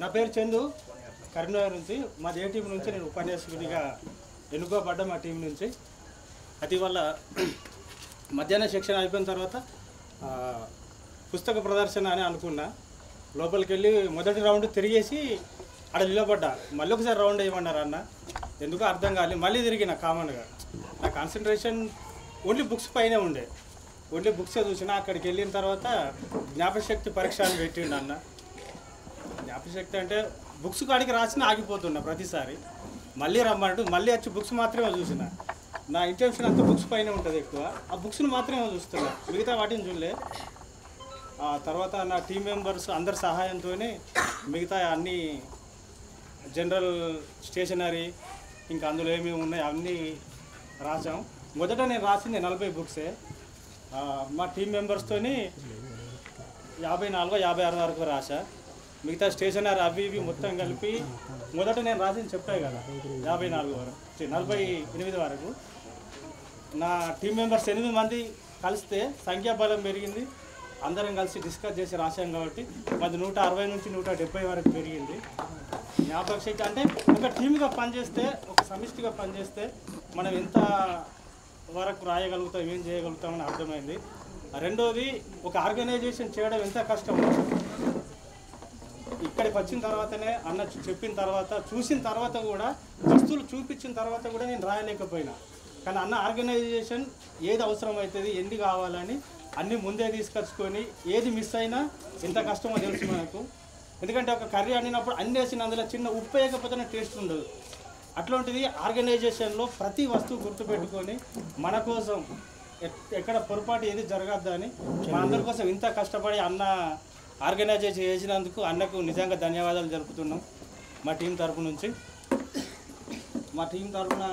నా పేరు చందు, కరీంనగర్ నుంచి. మాది ఏ టీం నుంచి నేను ఉపన్యాసకుడిగా ఎన్నుకోబడ్డా మా టీం నుంచి. అతివల్ల మధ్యాహ్న శిక్షణ అయిపోయిన తర్వాత పుస్తక ప్రదర్శన అని అనుకున్నా. లోపలికి వెళ్ళి మొదటి రౌండ్ తిరిగేసి అక్కడ నిలబడ్డా. మళ్ళీ ఒకసారి రౌండ్ వేయమన్నారు అన్న, ఎందుకో అర్థం కాలేదు. మళ్ళీ తిరిగిన కామన్గా నా కాన్సన్ట్రేషన్ ఓన్లీ బుక్స్ పైనే ఉండే, ఓన్లీ బుక్సే చూసిన. అక్కడికి వెళ్ళిన తర్వాత జ్ఞాపశక్తి పరీక్ష అని పెట్టిండు అన్న. జ్ఞాపశక్తి అంటే బుక్స్ కాడికి రాసిన ఆగిపోతున్నా ప్రతిసారి. మళ్ళీ రమ్మంటూ మళ్ళీ వచ్చి బుక్స్ మాత్రమే చూసిన. నా ఇంటెన్షన్ అంతా బుక్స్ పైన ఉంటుంది ఎక్కువ. ఆ బుక్స్ని మాత్రమే చూస్తున్నా, మిగతా వాటిని చూడలే. ఆ తర్వాత నా టీం మెంబర్స్ అందరి సహాయంతోనే మిగతా అన్ని జనరల్ స్టేషనరీ ఇంకా అందులో ఏమేమి ఉన్నాయి అన్నీ రాసాం. మొదట నేను రాసింది 40 బుక్సే. మా టీం మెంబర్స్తోని 54-56 వరకు రాసా. మిగతా స్టేషనరీ అవి ఇవి మొత్తం కలిపి మొదట నేను రాసింది చెప్పాయి కదా 54 వరకు 48 వరకు. నా టీం మెంబర్స్ 8 మంది కలిస్తే సంఖ్యాబలం పెరిగింది. అందరం కలిసి డిస్కస్ చేసి రాసాం కాబట్టి మాది 160 నుంచి 170 వరకు పెరిగింది. జ్ఞాపకశక్తి అంటే ఒక టీమ్గా పనిచేస్తే, ఒక సమిష్టిగా పనిచేస్తే మనం ఎంత వరకు రాయగలుగుతాం, ఏం చేయగలుగుతామని అర్థమైంది. రెండోది, ఒక ఆర్గనైజేషన్ చేయడం ఎంత కష్టమో ఇక్కడికి వచ్చిన తర్వాతనే అన్న చెప్పిన తర్వాత, చూసిన తర్వాత కూడా, వస్తువులు చూపించిన తర్వాత కూడా నేను రాయలేకపోయినా. కానీ అన్న ఆర్గనైజేషన్ ఏది అవసరం అవుతుంది, ఎన్ని కావాలని అన్నీ ముందే తీసుకొచ్చుకొని ఏది మిస్ అయినా ఎంత కష్టమో తెలుసు మనకు. ఎందుకంటే ఒక కర్రీ వండినప్పుడు అన్నీ వేసిన అందులో చిన్న ఉప్పు వేయకపోతేనే టేస్ట్ ఉండదు. అట్లాంటిది ఆర్గనైజేషన్లో ప్రతి వస్తువు గుర్తుపెట్టుకొని మన కోసం ఎక్కడ పొరపాటు ఏది జరగద్దని మన అందరి కోసం ఇంత కష్టపడి అన్న ఆర్గనైజేషన్ చేసినందుకు అన్నకు నిజంగా ధన్యవాదాలు జరుపుతున్నాం మా టీం తరపు నుంచి. మా టీం తరఫున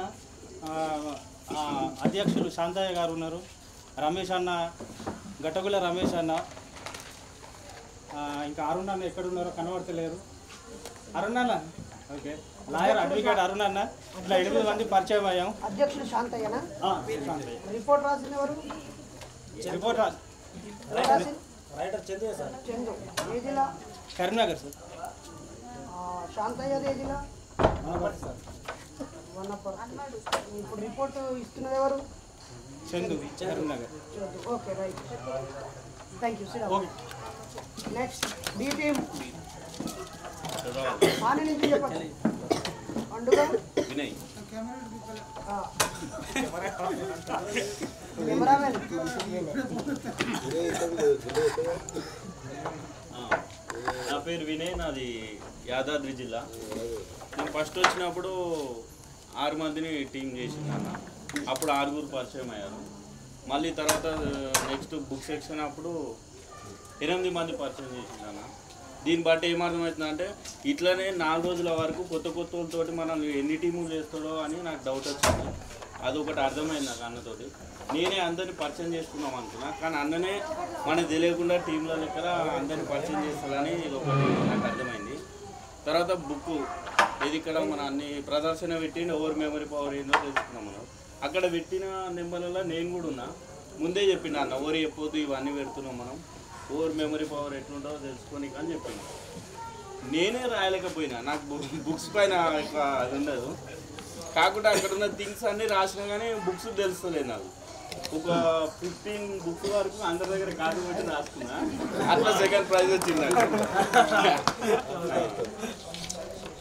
అధ్యక్షులు శాంతయ్య గారు ఉన్నారు, రమేష్ అన్న, గట్టగుల రమేష్ అన్న, ఇంకా అరుణ్ అన్న ఎక్కడున్నారో కనబడతలేరు. అరుణ్ అన్న, ఓకే, లాయర్ అడ్వకేట్ అరుణ్ అన్న, ఇట్లా 8 మంది పరిచయం అయ్యాం. అధ్యక్షులు శాంతయ్యనా? శాంతయ్య. రిపోర్ట్ రాసిన ఎవరు? Report writer Chandu sir. Chandu. ఏ జిల్లా? కరీంనగర్ సార్. శాంతయ్య ఏ జిల్లా? సార్. ఇప్పుడు రిపోర్ట్ ఇస్తున్నది ఎవరు? Chandu, Karimnagar. Okay, right. Thank you sir. Next B team ఆని నుంచి చెప్పండి. పండుగ వినయ్. కెమెరామెన్ నా పేరు వినయ్, నాది యాదాద్రి జిల్లా. నేను ఫస్ట్ వచ్చినప్పుడు 6 మందిని టీం చేసింది అన్న. అప్పుడు 6 పరిచయం అయ్యారు. మళ్ళీ తర్వాత నెక్స్ట్ బుక్ సెక్షన్ అప్పుడు 8 మంది పరిచయం చేసింది అన్న. దీన్ని బట్టి ఏమర్థమవుతుందంటే ఇట్లనే 4 రోజుల వరకు కొత్త కొత్తలతోటి మనం ఎన్ని టీములు చేస్తాడో అని నాకు డౌట్ వచ్చింది. అదొకటి అర్థమైంది నాకు అన్నతోటి. నేనే అందరిని పరిచయం చేసుకుందాం అనుకున్నా, కానీ అన్ననే మనకు తెలియకుండా టీంల దగ్గర అందరిని పరిచయం చేస్తాడని ఒకటి నాకు అర్థమైంది. తర్వాత బుక్ ఇది ఇక్కడ మన అన్ని ప్రదర్శన పెట్టిండి, ఓవర్ మెమరీ పవర్ ఏందో తెలుసుకున్నాం మనం. అక్కడ పెట్టిన నెంబర్లలో నేను కూడా ఉన్నా. ముందే చెప్పిండు అన్న, ఓవర్ చెప్పొద్దు, ఇవన్నీ పెడుతున్నాం మనం, ఓవర్ మెమరీ పవర్ ఎట్లుంటుందో తెలుసుకొని అని చెప్పిండు. నేనే రాయలేకపోయినా, నాకు బుక్స్ పైన ఎక్కువ అది ఉండదు. కాకుండా అక్కడ ఉన్న థింగ్స్ అన్నీ రాసినా కానీ బుక్స్ తెలుస్తలేదు నాకు. ఒక 15 బుక్స్ వరకు అందరి దగ్గర కార్డు పెట్టి రాసుకున్నా. అట్లా సెకండ్ ప్రైజ్ వచ్చింది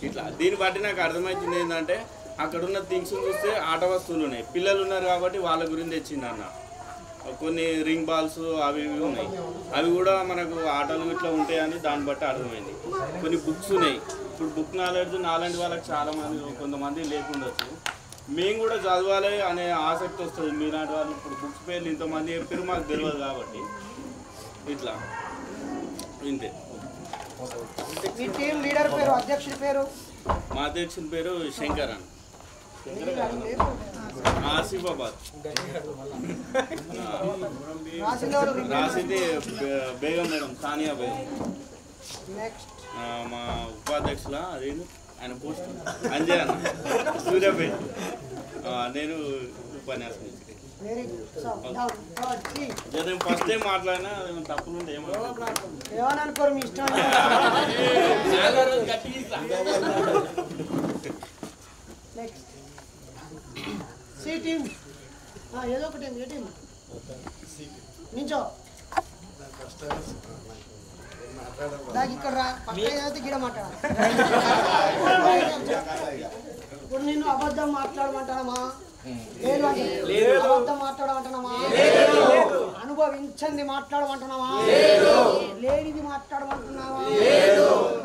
ఇట్లా. దీన్ని బట్టి నాకు అర్థమవుతుంది ఏంటంటే అక్కడ ఉన్న థింగ్స్ చూస్తే ఆట వస్తువులు ఉన్నాయి, పిల్లలు ఉన్నారు కాబట్టి వాళ్ళ గురించి తెచ్చింది అన్న. కొన్ని రింగ్ బాల్స్ అవి ఇవి ఉన్నాయి, అవి కూడా మనకు ఆటలు ఇట్లా ఉంటాయని దాన్ని బట్టి అర్థమైంది. కొన్ని బుక్స్ ఉన్నాయి. ఇప్పుడు బుక్ నాలెడ్జ్ నాలాంటి వాళ్ళకి చాలామంది కొంతమంది లేకుండొచ్చు, మేము కూడా చదవాలి అనే ఆసక్తి వస్తుంది. మీలాంటి వాళ్ళు ఇప్పుడు బుక్స్ పేర్లు ఇంతమంది చెప్పారు, మాకు తెలియదు కాబట్టి ఇట్లా ఇంతే. మీ టీం లీడర్ పేరు, అధ్యక్షుడి పేరు? మా అధ్యక్షుని పేరు శంకర్ అన్న, ఆసిఫాబాద్. రాసింది బేగం మేడం, సానియా బేగం. మా ఉపాధ్యక్షుల అదేంటి ఆయన పోస్ట్ అంజయ్ అన్న, సూర్యాపేట. నేను ఉపన్యాసం ఇచ్చి very good. So down third C. నేను ఫస్ట్ టైం మాట్లాడినా తప్పులు ఉంటే ఏమని అనుకోరు మీ ఇష్టం. Next C team. ఏదో ఒక టీం. ఏ టీం నించో దానికి ఇక్కడ రా. పక్క ఏదైతే గిడ మాట్లాడాలి. ఇప్పుడు నిన్ను అబద్ధం మాట్లాడమంటానమా? లేదు. అబద్ధం మాట్లాడమంటున్నామా? అనుభవించండి మాట్లాడమంటున్నావా? లేనిది మాట్లాడమంటున్నావా?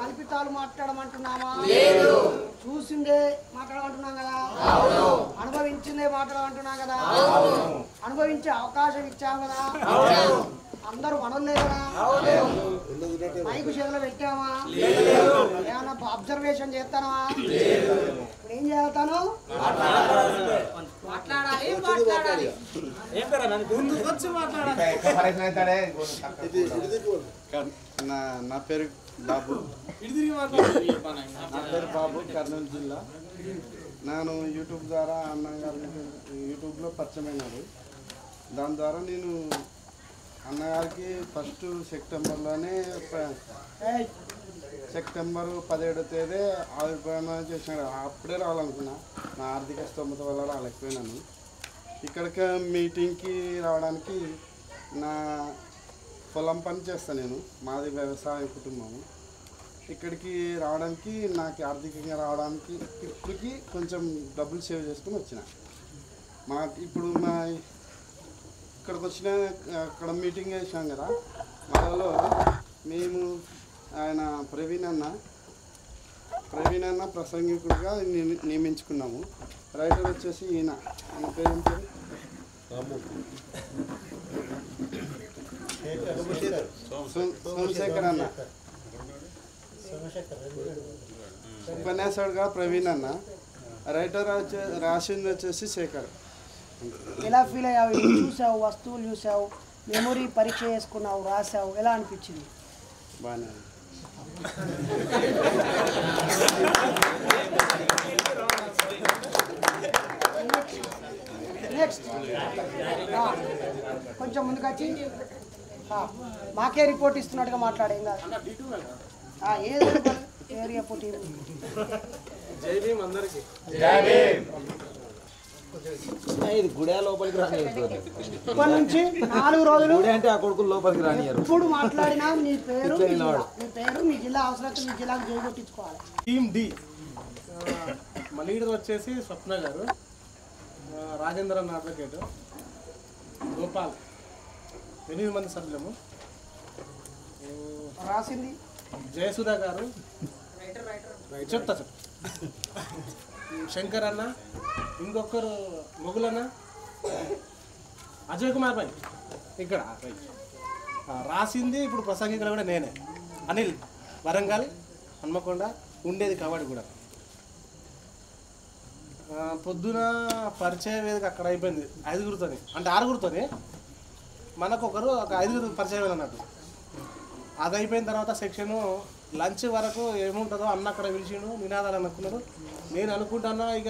కల్పితాలు మాట్లాడమంటున్నావా? చూసిందే మాట్లాడమంటున్నాం కదా. అనుభవించిందే మాట్లాడమంటున్నాం కదా. అనుభవించే అవకాశం ఇచ్చాం కదా. అందరూ మనోళ్ళే కదా. మైకు చేతిలో పెట్టామా? ఏమన్నా అబ్జర్వేషన్ చేస్తానా? ఇప్పుడు ఏం చేస్తాను? మాట్లాడాలి. నా పేరు బాబు. కర్నూలు జిల్లా. నేను యూట్యూబ్ ద్వారా అన్నగారు యూట్యూబ్లో పరిచయమైనాడు. దాని ద్వారా నేను అన్నగారికి ఫస్ట్ సెప్టెంబర్ 17వ తేదీ ఆవిర్భావం చేసినాడు. అప్పుడే రావాలనుకున్నా. నా ఆర్థిక స్తోమత వల్ల రాలేకపోయినాను. ఇక్కడికి మీటింగ్కి రావడానికి నా పొలం పని చేస్తాను నేను. మాది వ్యవసాయ కుటుంబము. ఇక్కడికి రావడానికి నాకు ఆర్థికంగా రావడానికి ఇప్పటికి కొంచెం డబ్బులు సేవ్ చేసుకుని వచ్చిన. ఇప్పుడు ఇక్కడికి వచ్చిన అక్కడ మీటింగ్ చేసాం కదా. మనలో మేము ఆయన ప్రవీణ్ అన్న ప్రసంగికుడిగా నియమించుకున్నాము. రైటర్ వచ్చేసి ఈయన పేరు సోమశేఖర్ అన్న. ఉపన్యాసకుడుగా ప్రవీణ్ అన్న. రైటర్ రాసింది వచ్చేసి శేఖర్. ఎలా ఫీల్ అయ్యావు? చూసావు, వస్తువులు చూసావు, మెమొరీ పరీక్ష చేసుకున్నావు, రాసావు, ఎలా అనిపించింది? బాగానే. నెక్స్ట్ కొంచెం ముందుకు వచ్చి మాకే రిపోర్ట్ ఇస్తున్నట్టుగా మాట్లాడేం కాదు. ఏదో ఏరియా పోటీ. జై భీమ్ అందరికీ. ఇది గుడే లోపలికి రాని ఇప్పటి నుంచి 4 రోజులు అంటే ఆ కొడుకులు లోపలికి రానియారు. ఇప్పుడు మాట్లాడినా మీ పేరు మీ జిల్లా అవసరం మీ జిల్లాకు జై కొట్టించుకోవాలి. Team D. మా లీడర్ వచ్చేసి స్వప్న గారు, రాజేంద్ర అన్న అడ్వకేట్, గోపాల్, 8 మంది సభ్యులము. రాసింది జయసుధా గారు, చెప్తా శంకర్ అన్న, ఇంకొకరు మొగులన్న, అజయ్ కుమార్ భాయ్ ఇక్కడ రాసింది. ఇప్పుడు ప్రసంగికులు కూడా నేనే. అనిల్, వరంగల్, హన్మకొండ, ఉండేది కవాడి కూడా. పొద్దున పరిచయ వేదిక అక్కడ అయిపోయింది 5గురితోని, అంటే 6గురితోని. మనకు ఒక 5గురు పరిచయం అన్నట్టు. అది అయిపోయిన తర్వాత సెక్షను లంచ్ వరకు ఏముంటుందో అన్న అక్కడ పిలిచిండు, నినాదాలు అనుకున్నారు. నేను అనుకుంటున్నా ఇక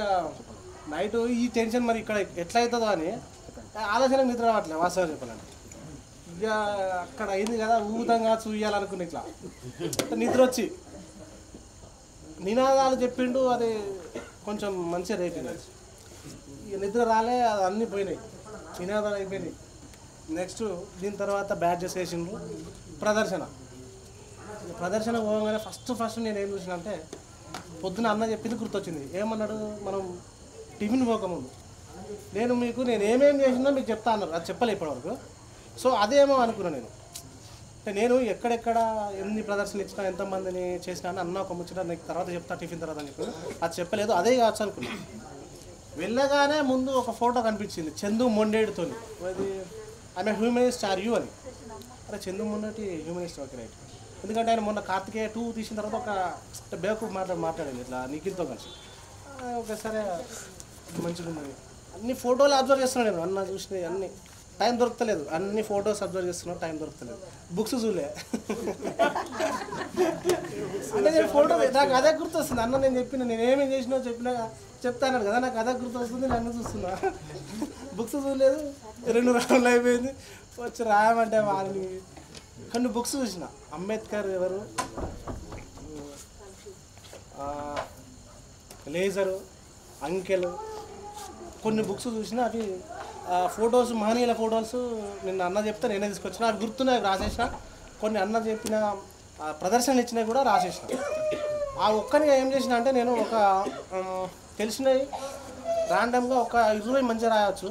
నైట్ ఈ టెన్షన్ మరి ఇక్కడ ఎట్లా అవుతుందో అని ఆలోచనకు నిద్ర రావట్లేదు వాస్తవం చెప్పాలంటే. ఇక అక్కడ అయింది కదా, ఊతంగా చూయాలనుకుని ఇట్లా నిద్ర వచ్చి నినాదాలు చెప్పిండు. అది కొంచెం మంచిగా రేపింది. ఇక నిద్ర రాలే, అది అన్నీ పోయినాయి, నినాదాలు అయిపోయినాయి. నెక్స్ట్ దీని తర్వాత బ్యాడ్జెస్ వేసిండ్రు. ప్రదర్శన పోగానే ఫస్ట్ నేను ఏం చూసిన అంటే, పొద్దున అన్న చెప్పింది గుర్తొచ్చింది. ఏమన్నాడు, మనం టిఫిన్ పోకముందు నేను ఏమేమి చేసినా మీకు చెప్తా అన్నారు. అది చెప్పలే ఇప్పటివరకు. సో అదేమో అనుకున్నాను నేను. అంటే నేను ఎక్కడెక్కడ ఎన్ని ప్రదర్శనలు ఇచ్చినా, ఎంతమందిని చేసినా అని అన్న ఒక ముచ్చట నీకు తర్వాత చెప్తా టిఫిన్ తర్వాత అని చెప్పి అది చెప్పలేదు. అదే కావచ్చు అనుకున్నాను. వెళ్ళగానే ముందు ఒక ఫోటో కనిపించింది చందు మొండేడితో. అది ఆమె హ్యూమనిస్ట్ ఆర్ యూ అని. అరే Chandu Mondeti humanist, okay right. ఎందుకంటే ఆయన మొన్న కార్తికేయ 2 తీసిన తర్వాత ఒక బేకు మాట్లాడింది ఇట్లా నిఖిల్తో కలిసి. ఓకే సరే మంచిగా ఉన్నది. అన్ని ఫోటోలు అబ్జర్వ్ చేస్తున్నాను నేను, అన్న చూసినవి అన్నీ. టైం దొరకలేదు, అన్ని ఫొటోస్ అబ్జర్వ్ చేస్తున్నా, టైం దొరకలేదు. బుక్స్ చూలే అంటే నేను ఫోటో నాకు అదే గుర్తొస్తుంది. అన్న నేను నేనేమేం చేసినా చెప్తాను కదా, నాకు అదే గుర్తొస్తుంది, నన్ను చూస్తున్నా. బుక్స్ చూడలేదు, 2 రౌండ్లు అయిపోయింది. వచ్చి రాయమంటే వాళ్ళని కొన్ని బుక్స్ చూసిన. అంబేద్కర్ ఎవరు, లేజరు, అంకెలు, కొన్ని బుక్స్ చూసిన. అవి ఫొటోస్, మహనీయుల ఫొటోస్ నిన్న అన్న చెప్తే నేనే తీసుకొచ్చిన. అవి గుర్తున్నాయి, రాసేసిన. కొన్ని అన్న చెప్పిన ప్రదర్శనలు ఇచ్చినవి కూడా రాసేసిన. ఆ ఒక్కరిగా ఏం చేసిన అంటే నేను ఒక తెలిసినవి ర్యాండమ్గా ఒక 20 మంచిగా రాయవచ్చు.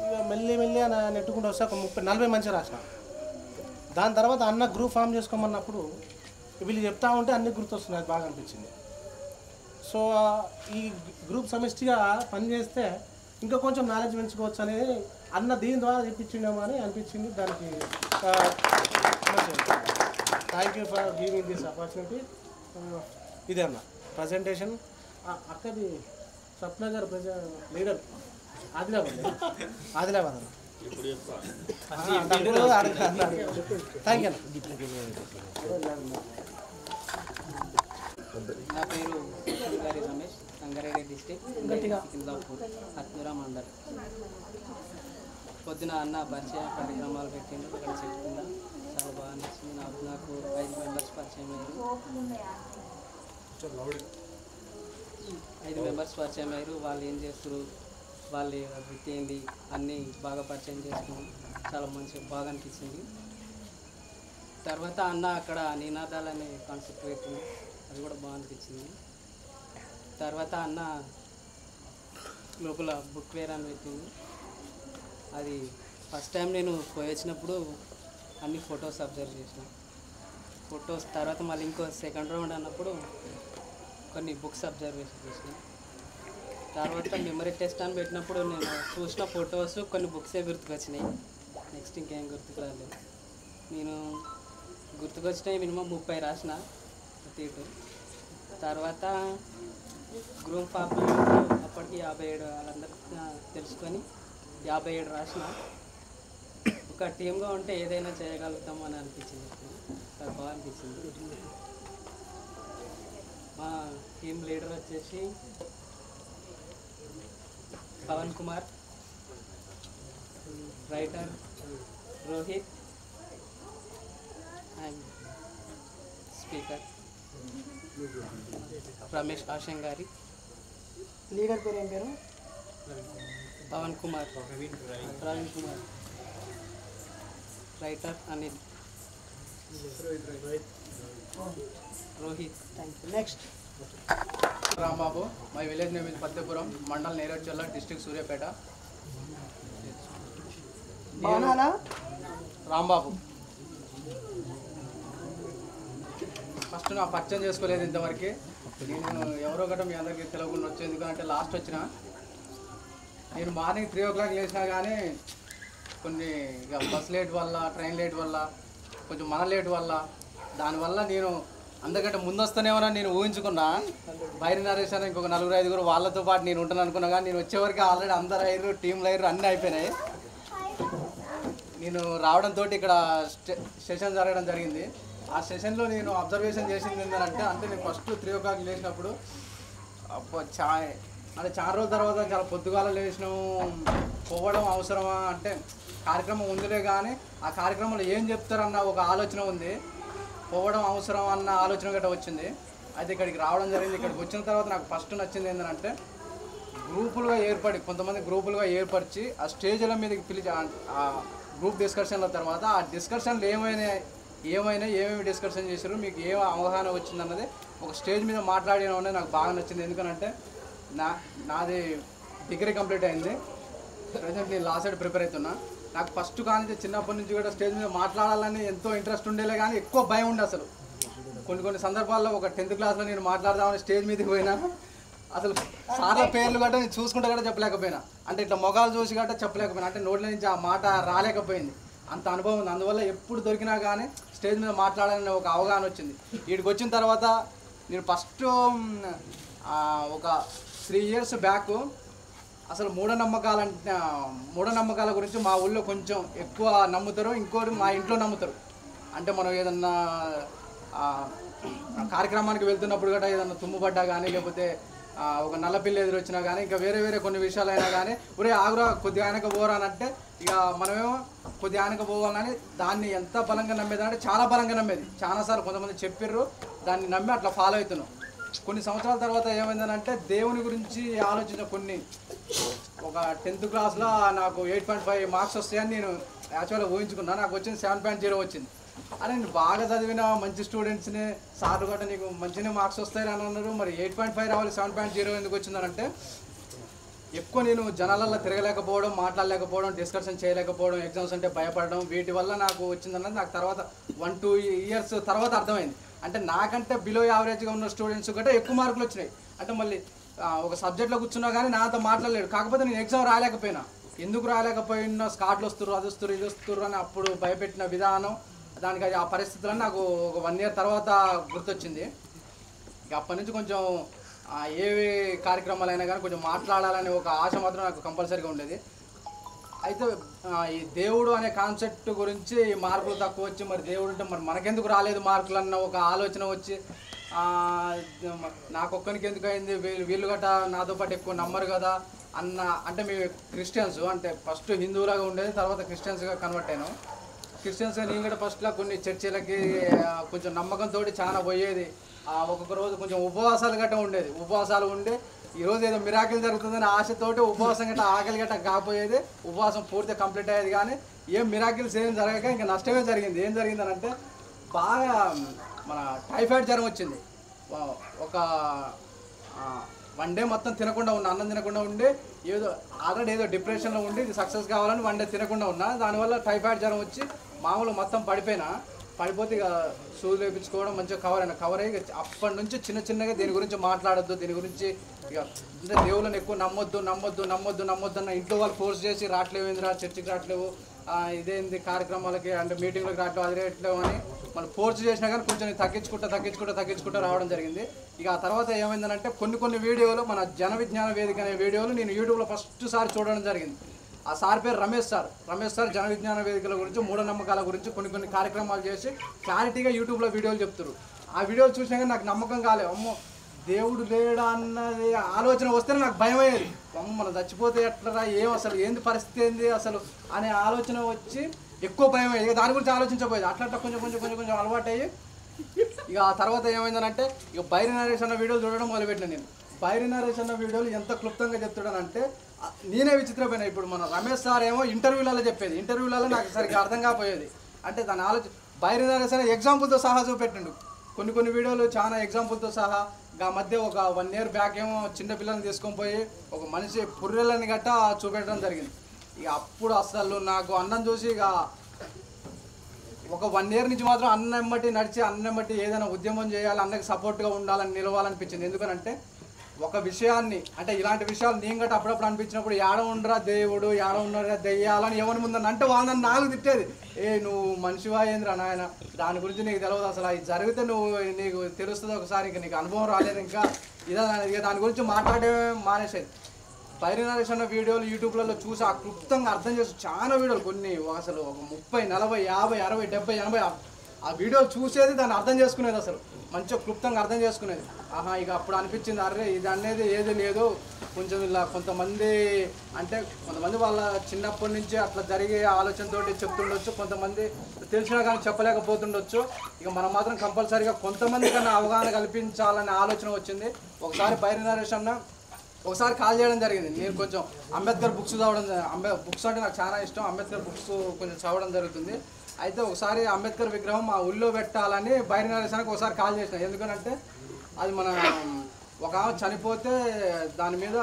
ఇక మెల్లిగా నెట్టుకుంటూ వస్తే ఒక 30-40 మంచిగా రాసిన. దాని తర్వాత అన్న గ్రూప్ ఫామ్ చేసుకోమన్నప్పుడు వీళ్ళు చెప్తా ఉంటే అన్ని గుర్తొస్తున్నాయి, అది బాగా అనిపించింది. సో ఈ గ్రూప్ సమిష్టిగా పనిచేస్తే ఇంకా కొంచెం నాలెడ్జ్ పెంచుకోవచ్చు అనేది అన్న దీని ద్వారా చెప్పించిండేమో అని అనిపించింది. దానికి thank you for giving this opportunity. ఇదే అన్న ప్రజెంటేషన్. అక్కది స్వప్న గారు లీడర్ ఆదిలాబాద్ అన్న. థ్యాంక్ యూ అన్న. నా పేరు గారి రమేష్, సంగారెడ్డి డిస్ట్రిక్ట్, సికింద్రాపూర్, హత్నూరా మండల్. పొద్దున అన్న పరిచయ కార్యక్రమాలు పెట్టిండు, అక్కడ చెప్తున్నా చాలా బాగా అనిపించింది. నాకు 5 మెంబర్స్ పరిచయం అయ్యారు. వాళ్ళు ఏం చేస్తారు, వాళ్ళ వృత్తి ఏంది అన్నీ బాగా పరిచయం చేసుకుని చాలా బాగా అనిపించింది. తర్వాత అన్న అక్కడ నినాదాలు అనే కాన్సెప్ట్ పెట్టింది, అది కూడా బాగా అనిపించింది. తర్వాత అన్న లోపల బుక్ వేర్ అని పెట్టింది. అది ఫస్ట్ టైం నేను పోయి వచ్చినప్పుడు అన్ని ఫొటోస్ అబ్జర్వ్ చేసిన. ఫొటోస్ తర్వాత మళ్ళీ ఇంకో సెకండ్ రౌండ్ అన్నప్పుడు కొన్ని బుక్స్ అబ్జర్వేషన్ చేసిన. తర్వాత మెమరీ టెస్ట్ అని పెట్టినప్పుడు నేను చూసిన ఫొటోస్ కొన్ని బుక్సే గుర్తుకొచ్చినాయి. నెక్స్ట్ ఇంకేం గుర్తుకు రాలేదు. నేను గుర్తుకొచ్చినాయి మినిమం 30 రాసిన తీటు. తర్వాత గ్రూప్ ఫామ్ అప్పటికి 57 వాళ్ళందరికీ తెలుసుకొని 57 రాసిన. ఒక టీమ్గా ఉంటే ఏదైనా చేయగలుగుతాం అని అనిపించింది, అది బాగా అనిపించింది. మా టీం లీడర్ వచ్చేసి Pavan Kumar, writer Rohit and speaker Ramesh Ashangari. Leader పేరు ఏం పేరు? Pavan Kumar, Praveen Kumar, writer Anil, Rohit. Thank you. Next Rambabu. My village name is Pattepuram, mandal Nereducherla, district Suryapet. బాగున్నానా? రాంబాబు. ఫస్ట్ నా పరిచయం చేసుకోలేదు ఇంతవరకు. నేను ఎవరో ఒకటి మీ అందరికీ తెలియకుండా వచ్చేది, ఎందుకంటే లాస్ట్ వచ్చిన. నేను మార్నింగ్ 3 o'clock లేచినా కానీ కొన్ని ఇక బస్ లేట్ వల్ల, ట్రైన్ లేట్ వల్ల, కొంచెం మన లేట్ వల్ల, దానివల్ల నేను అందరికంటే ముందు వస్తానేమోనని నేను ఊహించుకున్నా. బైరి నరేష్ అని ఇంకొక 4-5 వాళ్ళతో పాటు నేను ఉంటాను అనుకున్నా. కానీ నేను వచ్చేవరకు ఆల్రెడీ అందరు అయ్యారు, టీంలు అయ్యారు, అన్నీ అయిపోయినాయి. నేను రావడంతో ఇక్కడ సెషన్ జరగడం జరిగింది. ఆ సెషన్లో నేను అబ్జర్వేషన్ చేసింది ఏంటంటే, నేను ఫస్ట్ 3 o'clock లేచినప్పుడు అంటే చాలా రోజుల తర్వాత చాలా పొద్దుగాల లేచినాము, పోవడం అవసరమా అంటే కార్యక్రమం ఉందిలే, కానీ ఆ కార్యక్రమంలో ఏం చెప్తారన్న ఒక ఆలోచన ఉంది. పోవడం అవసరం అన్న ఆలోచన గట్రా వచ్చింది. అయితే ఇక్కడికి రావడం జరిగింది. ఇక్కడికి వచ్చిన తర్వాత నాకు ఫస్ట్ నచ్చింది ఏంటంటే, గ్రూపులుగా ఏర్పడి కొంతమంది గ్రూపులుగా ఏర్పరిచి ఆ స్టేజ్ల మీదకి పిలిచి ఆ గ్రూప్ డిస్కషన్ల తర్వాత ఆ డిస్కషన్లు ఏమేమి డిస్కషన్ చేశారు, మీకు ఏ అవగాహన వచ్చిందన్నది ఒక స్టేజ్ మీద మాట్లాడడం అనేది నాకు బాగా నచ్చింది. ఎందుకంటే నాది డిగ్రీ కంప్లీట్ అయింది, ప్రజెంట్ నేను లా సైడ్ ప్రిపేర్ అవుతున్నా. నాకు ఫస్ట్ కానీ చిన్నప్పటి నుంచి కూడా స్టేజ్ మీద మాట్లాడాలని ఎంతో ఇంట్రెస్ట్ ఉండేలే, కానీ ఎక్కువ భయం ఉండే. అసలు కొన్ని సందర్భాల్లో ఒక 10th క్లాస్లో నేను మాట్లాడదామని స్టేజ్ మీదకి పోయినా అసలు సార్ల పేర్లు గట్రా నేను చూసుకుంటే కూడా చెప్పలేకపోయినా, అంటే ఇట్లా మొగాలు చూసి గట్రా చెప్పలేకపోయినా, అంటే నోట్ల నుంచి ఆ మాట రాలేకపోయింది. అంత అనుభవం ఉంది. అందువల్ల ఎప్పుడు దొరికినా కానీ స్టేజ్ మీద మాట్లాడాలని ఒక అవగాహన వచ్చింది. వీడికి వచ్చిన తర్వాత నేను ఫస్ట్ ఒక 3 years బ్యాక్ అసలు మూఢనమ్మకాల గురించి మా ఊళ్ళో కొంచెం ఎక్కువ నమ్ముతారు. ఇంకోటి మా ఇంట్లో నమ్ముతారు. అంటే మనం ఏదన్నా కార్యక్రమానికి వెళ్తున్నప్పుడు కూడా ఏదన్నా తుమ్ముపడ్డా కానీ, లేకపోతే ఒక నల్లపిల్లి ఎదురు వచ్చినా కానీ, ఇంకా వేరే కొన్ని విషయాలైనా కానీ, ఒరే ఆగురా కొద్దిగా ఆయనకు పోరానంటే ఇక మనమేమో కొద్దిగా ఆయనకు పోవాలని దాన్ని ఎంత బలంగా నమ్మేదంటే చాలా బలంగా నమ్మేది. చాలాసార్లు కొంతమంది చెప్పిర్రు, దాన్ని నమ్మి అట్లా ఫాలో అవుతున్నాం. కొన్ని సంవత్సరాల తర్వాత ఏమైందనంటే దేవుని గురించి ఆలోచించిన ఒక 10th క్లాస్లో నాకు 8.5 మార్క్స్ వస్తాయని నేను యాక్చువల్గా ఊహించుకున్నా. నాకు వచ్చింది 7.0 వచ్చింది. అరే నేను బాగా చదివిన మంచి స్టూడెంట్స్ని సార్లు గట్రా నీకు మంచిగా మార్క్స్ వస్తాయని అన్నారు, మరి 8.5 రావాలి 7.0 ఎందుకు వచ్చిందనంటే ఎక్కువ నేను జనాలలో తిరగలేకపోవడం, మాట్లాడలేకపోవడం, డిస్కషన్ చేయలేకపోవడం, ఎగ్జామ్స్ అంటే భయపడడం, వీటి వల్ల నాకు వచ్చిందన్నది నాకు తర్వాత 1-2 ఇయర్స్ తర్వాత అర్థమైంది. అంటే నాకంటే బిలో యావరేజ్గా ఉన్న స్టూడెంట్స్ గట్రా ఎక్కువ మార్కులు వచ్చినాయి. అంటే మళ్ళీ ఒక సబ్జెక్ట్లో కూర్చున్నా కానీ నాతో మాట్లాడలేడు. కాకపోతే నేను ఎగ్జామ్ రాలేకపోయినా, ఎందుకు రాలేకపోయినా స్కాట్లు వస్తున్నారు, అది వస్తున్నారు, ఇది వస్తున్నారు అని అప్పుడు భయపెట్టిన విధానం, దానికి ఆ పరిస్థితులను నాకు ఒక 1 year తర్వాత గుర్తొచ్చింది. ఇక అప్పటి నుంచి కొంచెం ఏ కార్యక్రమాలైనా కానీ కొంచెం మాట్లాడాలనే ఒక ఆశ మాత్రం నాకు కంపల్సరీగా ఉండేది. అయితే ఈ దేవుడు అనే కాన్సెప్ట్ గురించి మార్కులు తక్కువ వచ్చి మరి దేవుడు అంటే మరి మనకెందుకు రాలేదు మార్కులు అన్న ఒక ఆలోచన వచ్చి నాకొక్కరికి ఎందుకు అయింది, వీళ్ళు గట్రా నాతో పాటు ఎక్కువ నమ్మరు కదా అన్న. అంటే మేము క్రిస్టియన్స్, అంటే ఫస్ట్ హిందువులాగా ఉండేది, తర్వాత క్రిస్టియన్స్గా కన్వర్ట్ అయినాం. క్రిస్టియన్స్గా నేను కూడా ఫస్ట్లో కొన్ని చర్చిలకి కొంచెం నమ్మకంతో చాలా పోయేది. ఒక్కొక్క రోజు కొంచెం ఉపవాసాలు గట్రా ఉండేది. ఉపవాసాలు ఉండి ఈరోజు ఏదో మిరాకిల్ జరుగుతుందని ఆశతోటి ఉపవాసం గట్రా ఆకలి గట్రా కాపోయేది. ఉపవాసం పూర్తిగా కంప్లీట్ అయ్యేది కానీ ఏం మిరాకిల్స్ ఏం జరగక ఇంకా నష్టమే జరిగింది. ఏం జరిగిందనంటే బాగా మన టైఫాయిడ్ జ్వరం వచ్చింది. ఒక 1 day మొత్తం తినకుండా ఉన్నా, అన్నం తినకుండా ఉండి ఏదో ఆల్రెడీ ఏదో డిప్రెషన్లో ఉండి ఇది సక్సెస్ కావాలని 1 day తినకుండా ఉన్నా. దానివల్ల టైఫాయిడ్ జ్వరం వచ్చి మామూలు మొత్తం పడిపోతే ఇక సూదులు వేయించుకోవడం మంచిగా కవర్ అయ్యి అప్పటి నుంచి చిన్నగా దీని గురించి మాట్లాడొద్దు, దీని గురించి ఇక అంటే దేవుళ్ళని ఎక్కువ నమ్మొద్దు అన్న ఇంట్లో వాళ్ళు ఫోర్స్ చేసి రావట్లేవు, ఏందిరా చర్చికి రావట్లేవు, ఇదేంది కార్యక్రమాలకి అంటే మీటింగ్లకు రావట్లేవు, అది రావట్లేవు అని మనం ఫోర్స్ చేసినా కానీ కొంచెం తగ్గించుకుంటూ రావడం జరిగింది. ఇక ఆ తర్వాత ఏమైందనంటే కొన్ని వీడియోలు మన జన విజ్ఞాన వేదిక అనే వీడియోలు నేను యూట్యూబ్లో ఫస్ట్ సారి చూడడం జరిగింది. ఆ సార్ పేరు రమేష్ సార్ జన విజ్ఞాన వేదికల గురించి, మూఢనమ్మకాల గురించి కొన్ని కార్యక్రమాలు చేసి క్లారిటీగా యూట్యూబ్లో వీడియోలు చెప్తారు. ఆ వీడియోలు చూసినా కానీ నాకు నమ్మకం కాలేదు. అమ్మో దేవుడు లేడా అన్నది ఆలోచన వస్తేనే నాకు భయం అయ్యేది. అమ్మ మనం చచ్చిపోతే ఎట్లరా, అసలు ఏంది పరిస్థితి ఏంది అసలు అనే ఆలోచన వచ్చి ఎక్కువ భయం అయ్యేది. దాని గురించి ఆలోచించబోయేది. అట్లా కొంచెం అలవాటు అయ్యి ఇక ఆ తర్వాత ఏమైందనంటే ఇక బైరి నరేష్ అన్న వీడియోలు చూడడం మొదలుపెట్టిన. నేను బైరి నరేష్ అన్న వీడియోలు ఎంత క్లుప్తంగా చెప్తాడనంటే నేనే విచిత్రపోయినా. ఇప్పుడు మన రమేష్ సార్ ఏమో ఇంటర్వ్యూలలో చెప్పేది, ఇంటర్వ్యూలలో నాకు సరిగ్గా అర్థం కాకపోయేది. అంటే దాని ఆలోచన బైరి నరేష్ అనే ఎగ్జాంపుల్తో సహా చూపెట్టిండు. కొన్ని వీడియోలు చాలా ఎగ్జాంపుల్తో సహా. ఆ మధ్య ఒక 1 year బ్యాక్ ఏమో చిన్న పిల్లల్ని తీసుకొని పోయి ఒక మనిషి పుర్రెలని గట్టా చూపెట్టడం జరిగింది. ఇక అప్పుడు అసలు నాకు అన్నం చూసి ఇక ఒక 1 year నుంచి మాత్రం అన్నెమ్మటి నడిచి అన్నెమ్మటి ఏదైనా ఉద్యమం చేయాలి, అన్నకి సపోర్ట్గా ఉండాలని నిలవాలనిపించింది. ఎందుకనంటే ఒక విషయాన్ని అంటే ఇలాంటి విషయాలు నేను గట్రా అప్పుడప్పుడు అనిపించినప్పుడు ఏడ ఉండరా దేవుడు, ఏడ ఉండరా దెయ్యాలని ఎవరి ముందని అంటే వాళ్ళని నాకు తిట్టేది. నువ్వు మనిషివా ఏంద్రా నాయన, దాని గురించి నీకు తెలియదు, అసలు అది జరిగితే నీకు తెలుస్తుంది ఒకసారి, ఇంకా నీకు అనుభవం రాలేదు, ఇంకా ఇక దాని గురించి మాట్లాడే మానేసేది. బైరి నరేష్ అన్న వీడియోలు యూట్యూబ్లలో చూసి ఆ క్లుప్తంగా అర్థం చేసి చాలా వీడియోలు కొన్ని అసలు ఒక 30, 40, 50, 60, 70, 80 ఆ వీడియోలు చూసేది, దాన్ని అర్థం చేసుకునేది, అసలు మంచిగా క్లుప్తంగా అర్థం చేసుకునేది. ఇక అప్పుడు అనిపించింది అరే ఇది అనేది ఏది లేదు, కొంచెం ఇలా కొంతమంది వాళ్ళ చిన్నప్పటి నుంచి అట్లా జరిగే ఆలోచనతో చెప్తుండొచ్చు, కొంతమంది తెలిసినా కానీ చెప్పలేకపోతుండొచ్చు. ఇక మనం మాత్రం కంపల్సరీగా కొంతమంది కన్నా అవగాహన కల్పించాలనే ఆలోచన వచ్చింది. ఒకసారి బైరి నరేష్ అన్న ఒకసారి కాల్ చేయడం జరిగింది. నేను కొంచెం అంబేద్కర్ బుక్స్ చదవడం, బుక్స్ అంటే నాకు చాలా ఇష్టం, అంబేద్కర్ బుక్స్ కొంచెం చదవడం జరుగుతుంది. అయితే ఒకసారి అంబేద్కర్ విగ్రహం మా ఊళ్ళో పెట్టాలని బైరి నరేష్ అన్నకి ఒకసారి కాల్ చేసిన. ఎందుకంటే అది మన ఒక చనిపోతే దాని మీద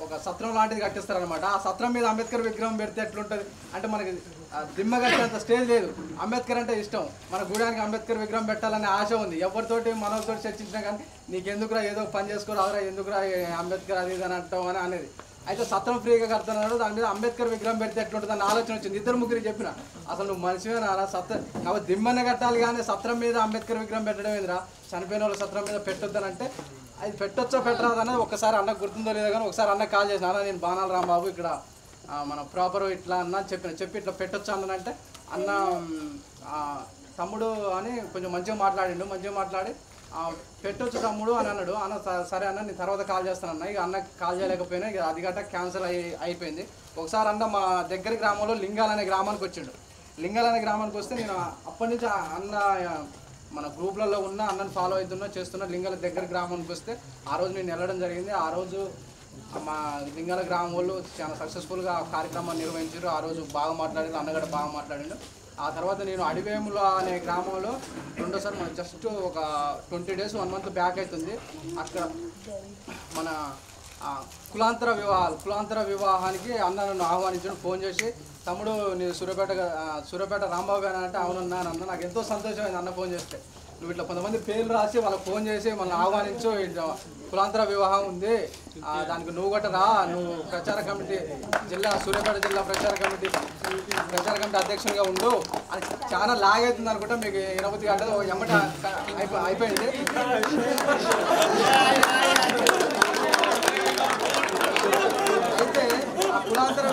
ఒక సత్రం లాంటిది కట్టిస్తారనమాట. ఆ సత్రం మీద అంబేద్కర్ విగ్రహం పెడితే ఎట్లుంటుంది అంటే మనకి దిమ్మ కట్టేంత స్టేజ్ లేదు. అంబేద్కర్ అంటే ఇష్టం, మన గూడానికి అంబేద్కర్ విగ్రహం పెట్టాలనే ఆశ ఉంది. ఎవరితోటి మనతో చర్చించినా కానీ నీకెందుకురా ఏదో పని చేసుకోరాదురా, ఎందుకురా అంబేద్కర్ అది ఇది అని అంటాం అని అనేది. అయితే సత్రం ఫ్రీగా కడుతున్నాడు, దాని మీద అంబేద్కర్ విగ్రహం పెడితే ఎట్లుంటుంది అని ఆలోచన వచ్చింది. 2-3 చెప్పిన అసలు నువ్వు మనిషివేనా అలా కాబట్టి దిమ్మనే కట్టాలి కానీ సత్రం మీద అంబేద్కర్ విగ్రహం పెట్టడం ఏందిరా, చనిపోయిన వాళ్ళ సత్రం మీద పెట్టొద్దనంటే అది పెట్టొచ్చో పెట్టరాదు అనేది ఒకసారి అన్నకు గుర్తుందో లేదో కానీ ఒకసారి అన్నకు కాల్ చేసిన, అన్న నేను బాణాల రాంబాబు ఇక్కడ మన ప్రాపర్ ఇట్లా అన్న చెప్పి ఇట్లా పెట్టొచ్చా అన్నదంటే అన్న తమ్ముడు అని కొంచెం మంచిగా మాట్లాడి పెట్టొచ్చు తమ్ముడు అని అన్నాడు. అన్న సరే అన్న నేను తర్వాత కాల్ చేస్తానన్న. ఇక అన్నకి కాల్ చేయలేకపోయినా ఇక అది గట్ట క్యాన్సిల్ అయిపోయింది. ఒకసారి అన్న మా దగ్గర గ్రామంలో లింగాల అనే గ్రామానికి వచ్చిండు. లింగాల అనే గ్రామానికి వస్తే నేను అప్పటి నుంచి అన్న మన గ్రూప్లలో ఉన్న అన్నను ఫాలో అవుతున్నా చేస్తున్నా. లింగాల దగ్గర గ్రామానికి వస్తే ఆ రోజు నేను వెళ్ళడం జరిగింది. ఆ రోజు మా లింగాల గ్రామం వాళ్ళు చాలా సక్సెస్ఫుల్గా కార్యక్రమాన్ని నిర్వహించారు. ఆ రోజు బాగా మాట్లాడారు, అన్నగడ బాగా మాట్లాడాడు. ఆ తర్వాత నేను అడివేముల అనే గ్రామంలో రెండోసారి మన జస్ట్ ఒక 20 days 1 month బ్యాక్ అవుతుంది. అక్కడ మన కులాంతర వివాహానికి అన్న నన్ను ఆహ్వానించాడు. ఫోన్ చేసి తమ్ముడు నేను సూర్యాపేట రాంబాబు అని అంటే అవునన్నా అన్న. నాకు ఎంతో సంతోషమైంది అన్న ఫోన్ చేస్తే. నువ్వు ఇట్లా కొంతమంది పేర్లు రాసి వాళ్ళకి ఫోన్ చేసి మనల్ని ఆహ్వానించు, కులాంతర వివాహం ఉంది, దానికి నువ్వు గట్ట రా, నువ్వు ప్రచార కమిటీ సూర్యాపేట జిల్లా ప్రచార కమిటీ అధ్యక్షునిగా ఉండు అని చాలా లాగ్ అవుతుంది అనుకుంటా. మీకు 20 గంటలు ఎమ్మట అయిపోయింది. అయితే ఆ కులాంతర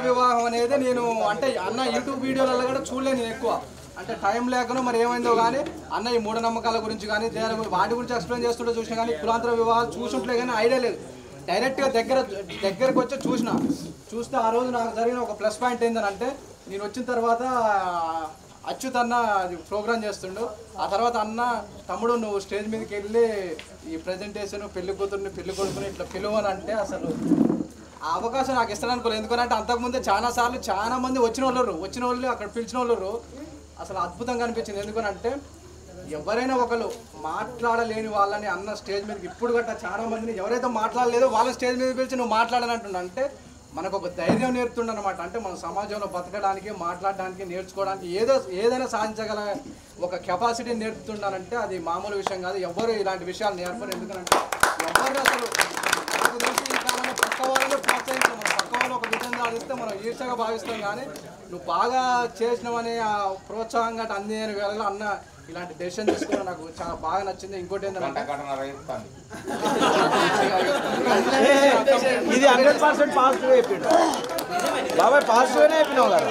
వివాహం అనేది నేను అంటే అన్న యూట్యూబ్ వీడియోలలో కూడా చూడలేను ఎక్కువ, అంటే టైం లేకనో మరి ఏమైందో కానీ అన్న ఈ మూఢనమ్మకాల గురించి కానీ వాటి గురించి ఎక్స్ప్లెయిన్ చేస్తుంటే చూసినా కానీ కులాంతర వివాహాలు చూసుంటలే కానీ ఐడియా లేదు. డైరెక్ట్గా దగ్గరకు వచ్చి చూస్తే ఆ రోజు నాకు జరిగిన ఒక ప్లస్ పాయింట్ ఏంటంటే నేను వచ్చిన తర్వాత అచ్యుత్ అన్న ప్రోగ్రామ్ చేస్తుండు. ఆ తర్వాత అన్న తమ్ముడు నువ్వు స్టేజ్ మీదకి వెళ్ళి ఈ ప్రజెంటేషన్ పెళ్లి కూతుర్ని పెళ్లి కొడుకుని ఇట్లా పిలువనంటే అసలు ఆ అవకాశం నాకు ఇస్తాను అనుకోలేదు. ఎందుకంటే అంతకుముందే చాలాసార్లు చాలా మంది వచ్చిన వాళ్ళు అక్కడ పిలిచిన వాళ్ళు అసలు అద్భుతంగా అనిపించింది. ఎందుకనంటే ఎవరైనా ఒకరు మాట్లాడలేని వాళ్ళని అన్న స్టేజ్ మీదకి ఇప్పుడు గట్ట చాలా మందిని ఎవరైతే మాట్లాడలేదో వాళ్ళ స్టేజ్ మీద పిలిచి నువ్వు మాట్లాడాలంటున్నా అంటే మనకు ఒక ధైర్యం నేర్పుతుండనమాట. అంటే మన సమాజంలో బతకడానికి, మాట్లాడడానికి, నేర్చుకోవడానికి ఏదైనా సాధించగల ఒక కెపాసిటీ నేర్పుతుండాలంటే అది మామూలు విషయం కాదు. ఎవరు ఇలాంటి విషయాలు నేర్పరు. ఎందుకంటే ఎవరు అసలు నాకు తెలిసి ఈ కాలంలో పక్క వాళ్ళని ప్రోత్సహించాం. పక్క వాళ్ళు ఒక విధంగా ఆడిస్తే మనం ఈర్ష్యగా భావిస్తాం. కానీ నువ్వు బాగా చేసినావని ఆ ప్రోత్సాహంగా అందే వేళలో అన్న ఇలాంటి డెసిషన్ తీసుకోవడం నాకు చాలా బాగా నచ్చింది. ఇంకోటి ఏంటంటే ఇది 100% పాజిటివ్ అయిపోయింది బాబాయ్, పాజిటివ్గానే అయిపోయినావు కదా.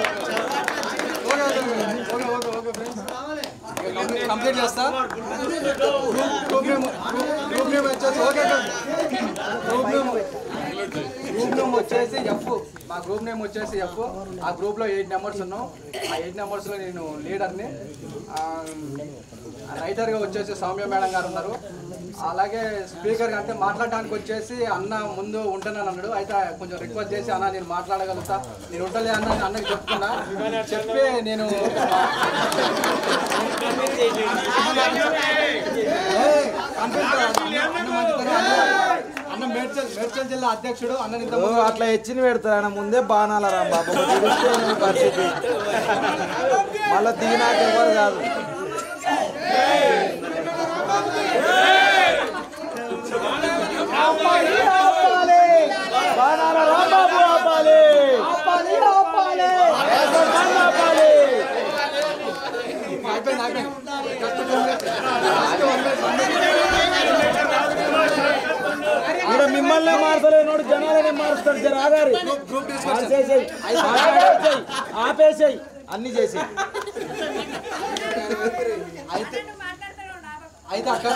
కంప్లీట్ చేస్తా. గ్రూప్ నేమ్ వచ్చేసి ఎఫ్. మా గ్రూప్ నేమ్ వచ్చేసి ఎఫ్. ఆ గ్రూప్లో 8 members ఉన్నాం. ఆ 8 membersలో నేను లీడర్ని. రైటర్గా వచ్చేసి సౌమ్య మేడం గారు ఉన్నారు. అలాగే స్పీకర్ అంటే మాట్లాడడానికి వచ్చేసి అన్న ముందు ఉంటున్నాను అన్నాడు. అయితే కొంచెం రిక్వెస్ట్ చేసి అన్న నేను మాట్లాడగలుగుతా, నేను ఉంటలే అన్న అన్నకి చెప్తున్నా చెప్పి నేను అన్న మేడ్చల్ జిల్లా అధ్యక్షుడు అన్న అట్లా హెచ్చిన పెడతారు ముందే బాణాల రాంబాబు పరిస్థితి మళ్ళీ దిగినాక ఎవరు కాదు. బాణాల రాంబాబు ఆపాలి. ఇక్కడ మిమ్మల్నే మారుతలేనోడు జనాలనే మారుస్తాడు. జర ఆగారు, ఆపేసాయి అన్ని చేసి అయితే అక్కడ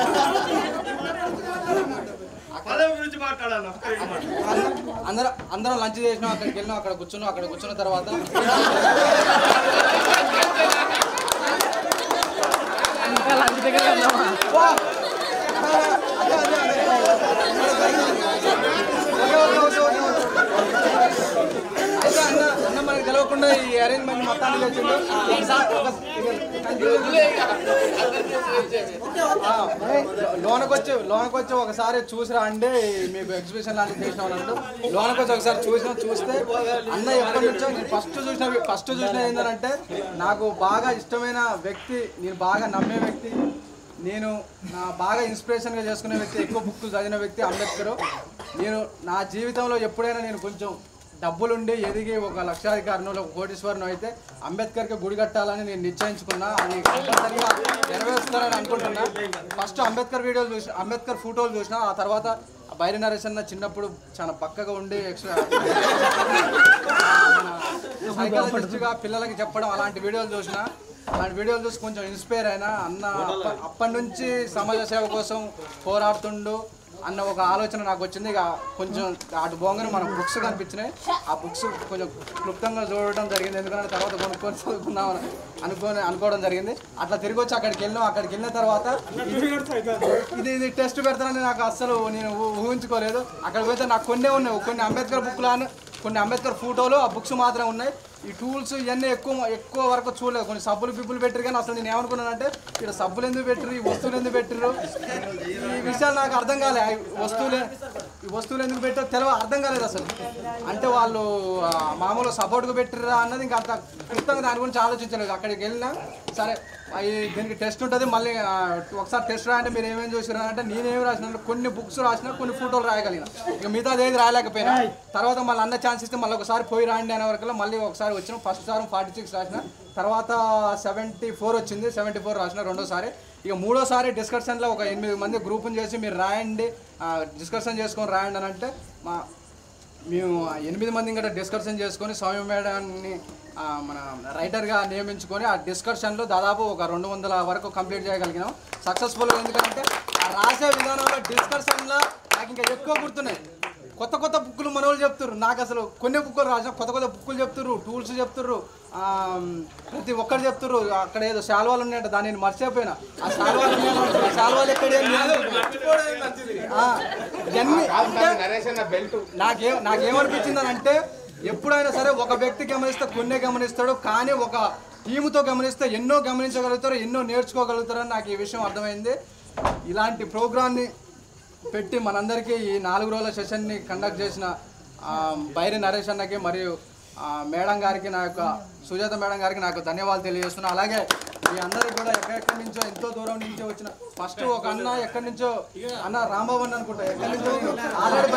అందరం లంచ్ చేసినాం. అక్కడికి వెళ్ళినాం, అక్కడ కూర్చున్న తర్వాత అయితే అన్న మనకి తెలవకుండా ఈ అరేంజ్మెంట్ మొత్తాన్ని చేసిండు. లోనకి వచ్చి ఒకసారి చూసిరా అంటే మీకు ఎగ్జిబిషన్ లాంటివి చేసిన అన్నట్టు లోనకి వచ్చి ఒకసారి చూస్తే అన్న ఎప్పటి నుంచో నేను ఫస్ట్ చూసిన ఏంటంటే నాకు బాగా ఇష్టమైన వ్యక్తి, నేను బాగా నమ్మే వ్యక్తి, నేను నా బాగా ఇన్స్పిరేషన్గా చేసుకునే వ్యక్తి, ఎక్కువ బుక్లు చదివిన వ్యక్తి అంబేద్కర్. నేను నా జీవితంలో ఎప్పుడైనా నేను కొంచెం డబ్బులుండి ఎదిగి ఒక లక్షాధికారినో ఒక కోటీశ్వరునో అయితే అంబేద్కర్కి గుడి కట్టాలని నేను నిశ్చయించుకున్నా. అది కంపల్సరిగా నెరవేరుస్తానని అనుకుంటున్నా. ఫస్ట్ అంబేద్కర్ వీడియోలు చూసిన, అంబేద్కర్ ఫోటోలు చూసిన. ఆ తర్వాత బైరి నరేష్ అన్న చిన్నప్పుడు చాలా పక్కగా ఉండి ఎక్స్ట్రా సైకాలజిస్ట్గా పిల్లలకి చెప్పడం అలాంటి వీడియోలు చూసిన. అలాంటి వీడియోలు చూసి కొంచెం ఇన్స్పైర్ అయినా. అన్న అప్పటి నుంచి సమాజ సేవ కోసం పోరాడుతుండు అన్న ఒక ఆలోచన నాకు వచ్చింది. ఇక కొంచెం అటు బొంగని మన బుక్స్ కనిపించినాయి. ఆ బుక్స్ కొంచెం క్లుప్తంగా చూడటం జరిగింది. ఎందుకంటే తర్వాత కొనుక్కొని చదువుకుందాం అనుకోవడం జరిగింది. అట్లా తిరిగి వచ్చి అక్కడికి వెళ్ళాం. అక్కడికి వెళ్ళిన తర్వాత ఇది టెస్ట్ పెడతానని నాకు అస్సలు నేను ఊహించుకోలేదు. అక్కడికి పోతే నాకు కొన్నే ఉన్నాయి, కొన్ని అంబేద్కర్ బుక్లు, కొన్ని అంబేద్కర్ ఫోటోలు, ఆ బుక్స్ మాత్రమే ఉన్నాయి. ఈ టూల్స్ ఇవన్నీ ఎక్కువ వరకు చూడలేదు. కొన్ని సబ్బులు బిబ్బులు పెట్టారు, కానీ అసలు నేను ఏమనుకున్నానంటే ఇక్కడ సబ్బులు ఎందుకు పెట్టరు, ఈ వస్తువులు ఎందుకు పెట్టరు, ఈ విషయాలు నాకు అర్థం కాలే. ఈ వస్తువులు ఎందుకు పెట్టారో అర్థం కాలేదు అసలు. అంటే వాళ్ళు మామూలుగా సపోర్ట్గా పెట్టిరా అన్నది ఇంకా అంత క్లుప్తంగా దాని గురించి ఆలోచించలేదు. అక్కడికి వెళ్ళినా సరే దీనికి టెస్ట్ ఉంటుంది, మళ్ళీ ఒకసారి టెస్ట్ రాయంటే మీరు ఏమేమి చూసిరా అంటే నేనేమి రాసిన కొన్ని బుక్స్ రాసిన, కొన్ని ఫోటోలు రాయగలిగిన. ఇక మిగతా ఏది రాయలేకపోయినా. తర్వాత మళ్ళీ అన్న ఛాన్స్ ఇస్తే మళ్ళీ ఒకసారి పోయి రాండి అనే వరకు మళ్ళీ ఒకసారి వచ్చినాం. ఫస్ట్ సారి 46 రాసిన, తర్వాత 74 వచ్చింది, 74 రాసిన రెండోసారి. ఇక మూడోసారి డిస్కషన్లో ఒక 8 మంది గ్రూపుని చేసి మీరు రాయండి, డిస్కషన్ చేసుకొని రాయండి అని అంటే మేము 8 మంది ఇంకా డిస్కషన్ చేసుకొని సౌమ్య మేడాన్ని మన రైటర్గా నియమించుకొని ఆ డిస్కషన్లో దాదాపు ఒక 200 వరకు కంప్లీట్ చేయగలిగినాం సక్సెస్ఫుల్గా. ఎందుకంటే ఆ రాసే విధానంలో డిస్కషన్లో నాకు ఇంకా ఎక్కువ గుర్తున్నాయి. కొత్త కొత్త బుక్కులు మన వాళ్ళు చెప్తుర్రు, నాకు అసలు కొన్ని బుక్కులు రాసిన కొత్త కొత్త బుక్కులు చెప్తుర్రు, టూల్స్ చెప్తుర్రు, ప్రతి ఒక్కరు చెప్తుర్రు. అక్కడ ఏదో శాల్వాలు ఉన్నాయంట, దాన్ని నేను మర్చిపోయినా. ఆ శాల్వాలు ఎక్కడ నాకేమనిపించింది అని అంటే ఎప్పుడైనా సరే ఒక వ్యక్తి గమనిస్తే కొన్నే గమనిస్తాడు, కానీ ఒక టీముతో గమనిస్తే ఎన్నో గమనించగలుగుతారు, ఎన్నో నేర్చుకోగలుగుతారని నాకు ఈ విషయం అర్థమైంది. ఇలాంటి ప్రోగ్రామ్ని పెట్టి మనందరికీ ఈ 4 రోజుల సెషన్ని కండక్ట్ చేసిన బైరి నరేష్ అన్నకి మరియు మేడం గారికి, నా యొక్క సుజాత మేడం గారికి నాకు ధన్యవాదాలు తెలియజేస్తున్నాను. అలాగే మీ అందరికీ కూడా ఎక్కడెక్కడి నుంచో ఎంతో దూరం నుంచో వచ్చిన ఫస్ట్ ఒక అన్న ఎక్కడి నుంచో అన్న రాంబాబు అని అనుకుంటా, ఎక్కడి నుంచో ఆల్రెడీ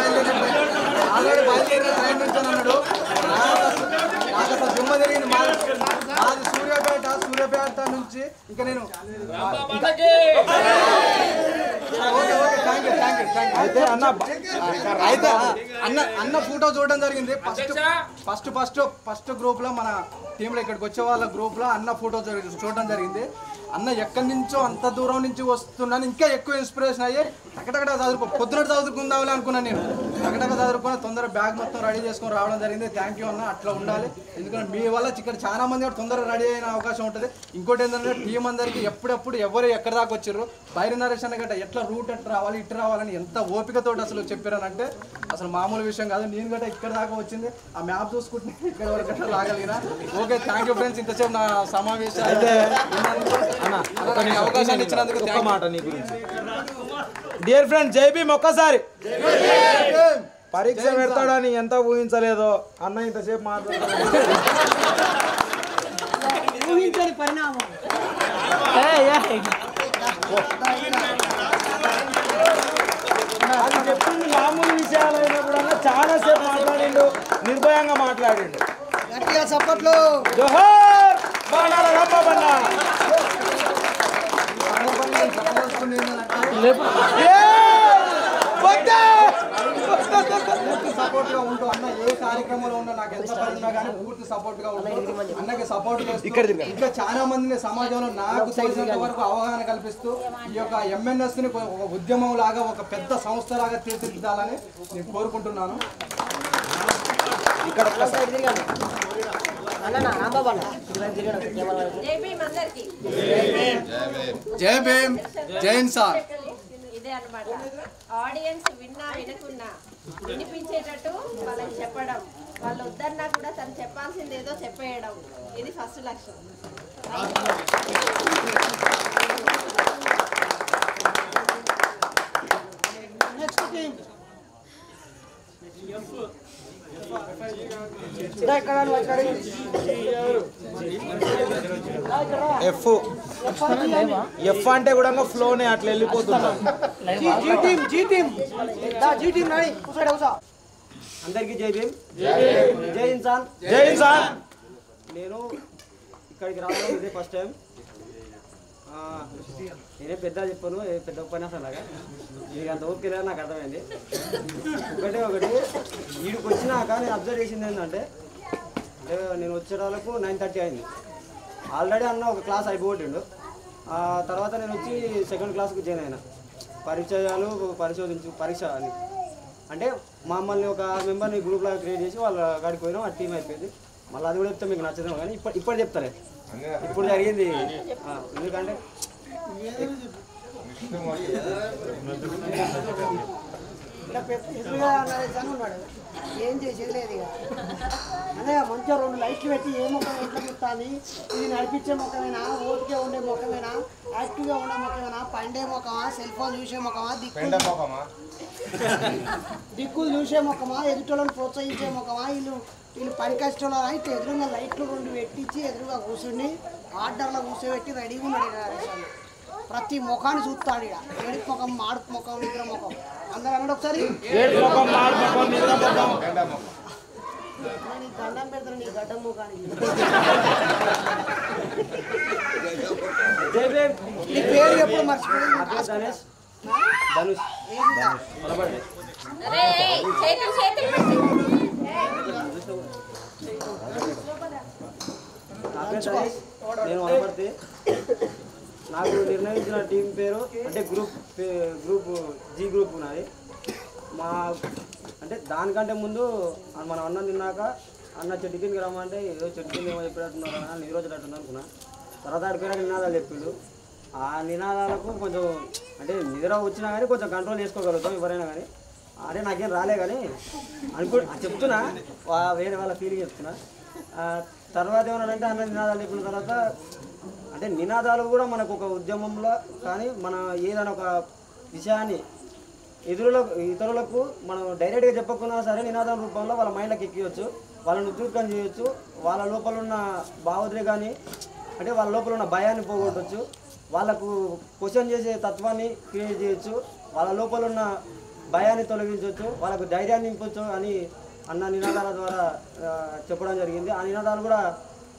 బయలుదేరిన ట్రైన్ నుంచి అన్నాడు. నాకు అసలు జిమ్మ జరిగింది. మాది సూర్యాపేట నుంచి ఇంకా నేను అయితే అన్న ఫోటో చూడడం జరిగింది. ఫస్ట్ గ్రూప్ లో మన టీంలో ఇక్కడికి వచ్చే వాళ్ళ గ్రూప్ లో అన్న ఫోటో చూడడం జరిగింది. అన్న ఎక్కడి నుంచో అంత దూరం నుంచి వస్తున్నాను, ఇంకా ఎక్కువ ఇన్స్పిరేషన్ అయ్యి టకటక పొద్దున చదువుకుందామని అనుకున్నాను. నేను టకటక చదువుకుని తొందర బ్యాగ్ మొత్తం రెడీ చేసుకొని రావడం జరిగింది. థ్యాంక్ యూ అన్న. అట్లా ఉండాలి, ఎందుకంటే మీ వల్ల ఇక్కడ చాలా మంది కూడా తొందరగా రెడీ అయిన అవకాశం ఉంటుంది. ఇంకోటి ఏంటంటే టీం అందరికీ ఎప్పుడెప్పుడు ఎవరు ఎక్కడ దాకా వచ్చారు, బైరి నరేష్ అన్న గట్ట ఎట్లా రూట్ ఎట్లా రావాలి, ఇటు రావాలని ఎంత ఓపికతో అసలు చెప్పారనంటే అసలు మామూలు విషయం కాదు. నేను గట్ట ఇక్కడ దాకా వచ్చింది, ఆ మ్యాప్ చూసుకుంటే ఇక్కడ వరకు అట్లా రాగలిగిన. Okay, thank you friends. ఇంతసేపు నా సమావేశం అవకాశాన్ని ఇచ్చినందుకు మాట నీ గురించి. డియర్ ఫ్రెండ్ జై భీమ్. ఒక్కసారి పరీక్ష పెడతాడని ఎంత ఊహించలేదో అన్న ఇంతసేపు మాట్లాడుతున్నాడు. పరిణామం అది చెప్పింది మామూలు విషయాలైనా కూడా చాలా సేపు మాట్లాడిండు, నిర్భయంగా మాట్లాడిండు. గట్టిగా చప్పట్లు. జోహార్ బాణాల రాంబాబన్న. సపోర్ట్గా ఉంటూ అన్న ఏ కార్యక్రమంలో ఉన్నా నాకు ఎంత పని ఉన్నా కానీ పూర్తి సపోర్ట్గా ఉంటాను. అన్నకి సపోర్ట్ చేస్తూ ఇంకా చాలా మందిని సమాజంలో నాకు తెలిసినంత వరకు అవగాహన కల్పిస్తూ ఈ యొక్క ఎంఎన్ఎస్ని ఒక ఉద్యమం లాగా, ఒక పెద్ద సంస్థ లాగా తీర్చిదిద్దాలని నేను కోరుకుంటున్నాను. ఇక్కడ జై భీమ్, జై ఇన్సాన్. ఇదే అన్నమాట. ఆడియన్స్ విన్నా వినకున్నా వినిపించేటట్టు వాళ్ళకి చెప్పడం, వాళ్ళు వద్దన్నా కూడా తను చెప్పాల్సింది ఏదో చెప్పేయడం, ఇది ఫస్ట్ లక్ష్యం. ఎఫ్ ఎఫ్ అంటే కూడా ఫ్లోనే అట్లా వెళ్ళిపోతుంటాం. అందరికీ జై భీమ్, జై ఇన్సాన్. నేను ఇక్కడికి రావడం ఇదే ఫస్ట్ టైం. నేనే పెద్ద చెప్పాను, పెద్ద ఉపన్యాసం లాగా నీకు అంత ఓపిక లేదు నాకు అర్థమైంది. ఒకటి వీడికి వచ్చినాక నేను అబ్జర్వ్ చేసింది ఏంటంటే నేను వచ్చే వాళ్ళకు 9:30 అయింది. ఆల్రెడీ అన్న ఒక క్లాస్ అయిపోయిండు. తర్వాత నేను వచ్చి సెకండ్ క్లాస్కి జాయిన్ అయినా. పరిచయాలు పరీక్ష అని అంటే మమ్మల్ని ఒక మెంబర్ని గ్రూప్లో క్రియేట్ చేసి వాళ్ళ కాడికి పోయినాం. ఆ టీం అయిపోయింది. మళ్ళీ అది కూడా చెప్తే మీకు నచ్చదేమో కానీ ఇప్పుడు చెప్తారే ఇప్పుడు జరిగింది. ఎందుకంటే ఉన్నాడు ఏం చేసేది లేదు ఇక అదే మంచిగా 2 లైట్లు పెట్టి ఏ మొక్కం ఎట్లా కుట్టాలి, ఇది నడిపించే మొక్కమేనా, ఓపికే ఉండే మొక్కమేనా, యాక్టివ్గా ఉండే మొక్కమేనా, పండే మొక్కమా, సెల్ ఫోన్ చూసే మొక్కమా, దిక్కులు చూసే మొక్కమా, ఎదుటోళ్ళని ప్రోత్సహించే మొక్కమా, వీళ్ళు పని కష్టంలో అయితే ఎదురుగా లైట్లు 2 పెట్టించి ఎదురుగా కూర్చుని ఆర్డర్లో కూర్చోబెట్టి రెడీగా ఉన్నాడు. ప్రతి ముఖాన్ని చూస్తాడు. ఇక ఏడుపు ముఖం, మాడుపు ముఖం, నిద్ర ముఖం అందరూ అన్నాడు ఒకసారి. నేను దండం పెడతాను నీ గడ్డ ముఖానికి. నీ పేరు ఎప్పుడు మర్చిపోయింది? ధనుష్. నేను వనపర్తి. నాకు నిర్ణయించిన టీం పేరు అంటే గ్రూప్ జీ గ్రూప్ ఉన్నది. మా అంటే దానికంటే ముందు మనం అన్నం తిన్నాక అన్న చెట్టు కిందకి రమ్మంటే ఏదో చెట్టు కింద ఏమో చెప్పేటట్టున్నారు అని నిరోజేటట్టుంది అనుకున్నా. తర్వాత ఆడిపోయినాక నినాదాలు చెప్పిండు. ఆ నినాదాలకు కొంచెం అంటే నిద్ర వచ్చినా కానీ కొంచెం కంట్రోల్ చేసుకోగలుగుతాం ఎవరైనా కానీ. అదే నాకేం రాలే కానీ చెప్తున్నా, వేరే వాళ్ళ ఫీలింగ్ చెప్తున్నా. తర్వాత ఏమన్నాడంటే అన్న నినాదాలు చెప్పిన తర్వాత అంటే నినాదాలు కూడా మనకు ఒక ఉద్యమంలో కానీ మన ఏదైనా ఒక విషయాన్ని ఇతరులకు మనం డైరెక్ట్గా చెప్పకున్నా సరే నినాదాల రూపంలో వాళ్ళ మైండ్లోకి ఎక్కియచ్చు, వాళ్ళని ఉద్రేకం చేయొచ్చు, వాళ్ళ లోపల ఉన్న భావోద్రేకాన్ని అంటే వాళ్ళ లోపల ఉన్న భయాన్ని పోగొట్టవచ్చు, వాళ్ళకు క్వశ్చన్ చేసే తత్వాన్ని క్రియేట్ చేయొచ్చు, వాళ్ళ లోపల ఉన్న భయాన్ని తొలగించవచ్చు, వాళ్ళకు ధైర్యాన్ని నింపొచ్చు అని అన్న నినాదాల ద్వారా చెప్పడం జరిగింది. ఆ నినాదాలు కూడా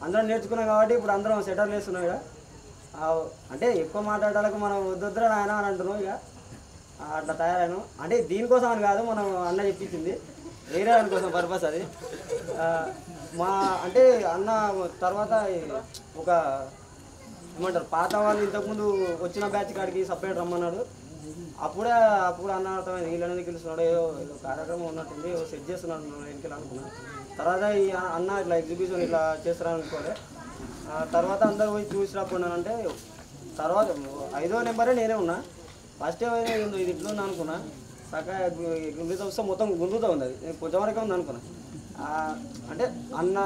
అందరం నేర్చుకున్నాం కాబట్టి ఇప్పుడు అందరం సెటర్లు వేస్తున్నాం. ఇక అంటే ఎక్కువ మాట్లాడాలకు మనం వద్దొద్దర ఆయన అని అంటున్నాం. ఇక అట్లా తయారైనాం. అంటే దీనికోసం అని కాదు, మనం అన్న చెప్పించింది వేరే దానికోసం పర్పస్ అది. మా అంటే అన్న తర్వాత ఒక ఏమంటారు పాత వాళ్ళు ఇంతకుముందు వచ్చిన బ్యాచ్ కాడికి సపరేట్ రమ్మన్నాడు. అప్పుడు అన్న అర్థమైంది వీళ్ళని పిలుస్తున్నాడు, ఏదో కార్యక్రమం ఉన్నట్టుంది, ఏదో సెట్ చేస్తున్నాడు వెనకాల అనుకున్నా. తర్వాత ఈ అన్న ఇట్లా ఎగ్జిబిషన్ ఇట్లా చేస్తారని అనుకోలే. తర్వాత అందరు పోయి చూసి రాకున్నానంటే తర్వాత 5వ నెంబరే నేనే ఉన్నా. ఫస్ట్ ఇది ఇట్లా ఉన్నా అనుకున్నా. చక్కగా గుండుతో వస్తే మొత్తం గుండుతో ఉంది, అది నేను కొంచెం వరకే ఉంది అనుకున్నా. అంటే అన్న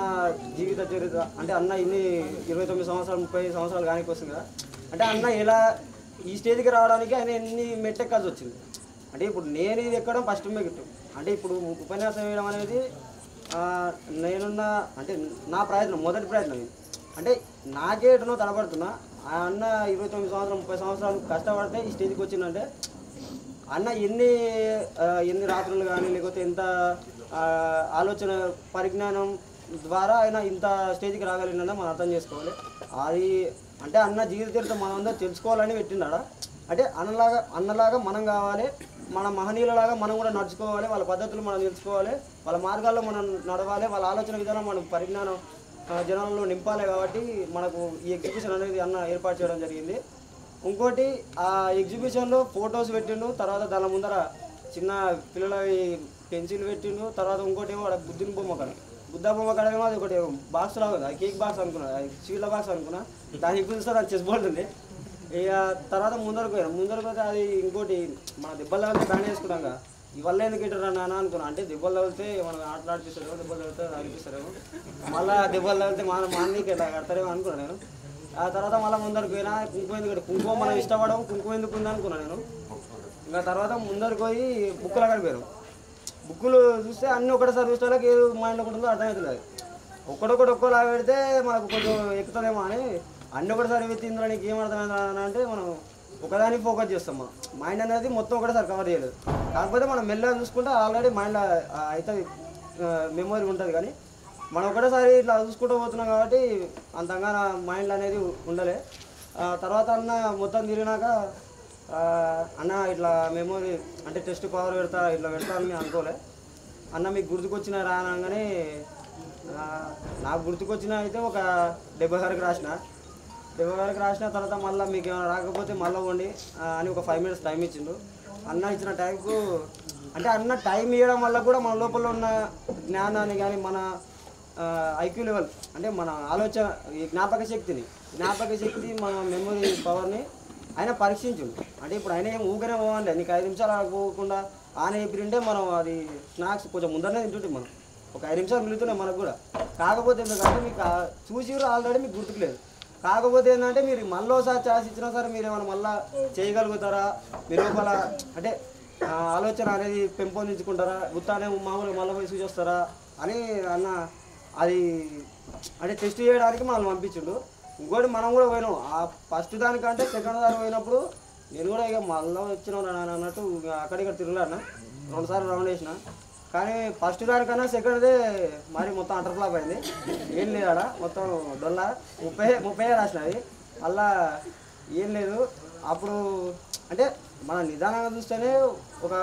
జీవిత చరిత్ర అంటే అన్న ఇన్ని 29 సంవత్సరాలు 30 సంవత్సరాలు కానీ వస్తుంది కదా. అంటే అన్న ఎలా ఈ స్టేజ్కి రావడానికి ఆయన ఎన్ని మెట్టెక్కాల్సి వచ్చింది. అంటే ఇప్పుడు నేను ఇది ఎక్కడం ఫస్ట్ మెట్టు. అంటే ఇప్పుడు ఉపన్యాసం వేయడం అనేది నేనున్న అంటే నా ప్రయత్నం, మొదటి ప్రయత్నం ఇది. అంటే నాకే ఎటునో తడబడుతున్నా. ఆ అన్న 29 సంవత్సరాలు 30 సంవత్సరాలు కష్టపడితే ఈ స్టేజ్కి వచ్చిందంటే అన్న ఎన్ని రాత్రులు కానీ లేకపోతే ఎంత ఆలోచన పరిజ్ఞానం ద్వారా ఆయన ఇంత స్టేజ్కి రాగలిగినా మనం అర్థం చేసుకోవాలి. అది అంటే అన్న జీవిత చరిత్ర మనం అందరూ తెలుసుకోవాలని పెట్టినాడా. అంటే అన్నలాగా మనం కావాలి, మన మహనీయులలాగా మనం కూడా నడుచుకోవాలి, వాళ్ళ పద్ధతులు మనం తెలుసుకోవాలి, వాళ్ళ మార్గాల్లో మనం నడవాలి, వాళ్ళ ఆలోచన విధానం మనం పరిజ్ఞానం జనాల్లో నింపాలి. కాబట్టి మనకు ఈ ఎగ్జిబిషన్ అనేది అన్న ఏర్పాటు చేయడం జరిగింది. ఇంకోటి ఆ ఎగ్జిబిషన్లో ఫొటోస్ పెట్టిండు, తర్వాత దాని ముందర చిన్న పిల్లల పెన్సిల్ పెట్టిండు, తర్వాత ఇంకోటి ఏమో బుద్ధుని బొమ్మ కాడ బుద్ధ బొమ్మ కాడేమో అది ఒకటి బాక్స్ లాగా ఉంది, కేక్ బాక్స్ అనుకున్నా, స్వీట్ల బాక్స్ అనుకున్నా. దానికి చూస్తే అది చెస్ బోర్డు ఉంది. ఇక తర్వాత ముందరకు పోతే అది ఇంకోటి మన దెబ్బలు తగిలితే బ్యాన్ చేసుకున్నాక ఇవల్ల ఎందుకు ఇట్టారా నాన్న అనుకున్నా. అంటే దెబ్బలు తగిలితే మనం ఆటలు ఆడిపిస్తారేమో, దెబ్బలు తగిలితే అనిపిస్తారేమో, మళ్ళీ దెబ్బలు తగిలితే మాన్నీకి ఎట్లా కడతారేమో అనుకున్నాను నేను. ఆ తర్వాత మళ్ళీ ముందరకు పోయినా కుంకుమ ఎందుకు, కుంకుమ మనం ఇష్టపడము, కుంకుమ ఎందుకు ఉంది అనుకున్నాను నేను. ఇంకా తర్వాత ముందరకు పోయి బుక్కులు అక్కడ పోయారు. బుక్కులు చూస్తే అన్నీ ఒకటేసారి చూస్తే వాళ్ళకి ఏదో మైండ్లో ఉంటుందో అర్థమవుతుంది. ఒక్కడొక్కలా పెడితే మనకు కొంచెం ఎక్కుతుందేమో అని అన్నీ ఒకటిసారి వెళ్తే ఇందులో నీకు ఏమర్థమైంది అంటే మనం ఒకదానికి ఫోకస్ చేస్తాం. మనం మైండ్ అనేది మొత్తం ఒకటేసారి కవర్ చేయలేదు. కాకపోతే మనం మెల్లగా చూసుకుంటే ఆల్రెడీ మైండ్లో అయితే మెమొరీ ఉంటుంది. కానీ మనం ఒకటేసారి ఇట్లా చూసుకుంటూ పోతున్నాం కాబట్టి అంతగా మైండ్లో అనేది ఉండలే. తర్వాత అన్న మొత్తం తిరిగినాక అన్న ఇట్లా మెమొరీ అంటే టెస్ట్ పవర్ ఇట్లా పెడతా అని అనుకోలే. అన్న మీకు గుర్తుకొచ్చిన రానగానే నాకు గుర్తుకొచ్చిన అయితే ఒక 70 వరకు రాసిన. 70 వరకు రాసిన తర్వాత మళ్ళీ మీకు ఏమైనా రాకపోతే మళ్ళీ ఇవ్వండి అని ఒక 5 minutes టైం ఇచ్చిండు. అన్న ఇచ్చిన టైంకు అంటే అన్న టైం ఇవ్వడం వల్ల కూడా మన లోపల ఉన్న జ్ఞానాన్ని కానీ మన ఐక్యూ లెవెల్ అంటే మన ఆలోచన ఈ జ్ఞాపక శక్తి మన మెమొరీ పవర్ని ఆయన పరీక్షించిండు. అంటే ఇప్పుడు ఆయన ఏం ఊగనే పోవాలి నీకు 5 నిమిషాలు పోకుండా ఆయన చెప్పింటే మనం అది స్నాక్స్ కొంచెం ముందరనే తింటుంటే మనం ఒక 5 నిమిషాలు మిగులుతున్నాయి మనకు కూడా. కాకపోతే ఎందుకంటే మీకు చూసిరు ఆల్రెడీ మీకు గుర్తుకులేదు. కాకపోతే ఏంటంటే మీరు మళ్ళీ ఒకసారి ఛాన్స్ ఇచ్చినా సరే మీరు ఏమైనా మళ్ళీ చేయగలుగుతారా, మీరు లోపల అంటే ఆలోచన అనేది పెంపొందించుకుంటారా, గుర్తానే మామూలుగా మళ్ళీ పోయి చూసొస్తారా అని అన్న అది అంటే టెస్ట్ చేయడానికి మనం పంపించిండు. ఇంకోటి మనం కూడా పోయినాం ఆ ఫస్ట్ దానికంటే సెకండ్ దానికి పోయినప్పుడు నేను కూడా ఇక మళ్ళీ వచ్చినాను అన్నట్టు అక్కడిక్కడ తిరుగులాడినా 2 సార్లు రౌండ్ వేసిన. కానీ ఫస్ట్ దానికన్నా సెకండ్దే మరి మొత్తం అంటర్ ఫ్లాప్ అయింది. ఏం లేదు ఆడ మొత్తం డొల్లా 30 రాసినవి అలా ఏం లేదు. అప్పుడు అంటే మన నిదానంగా చూస్తేనే ఒక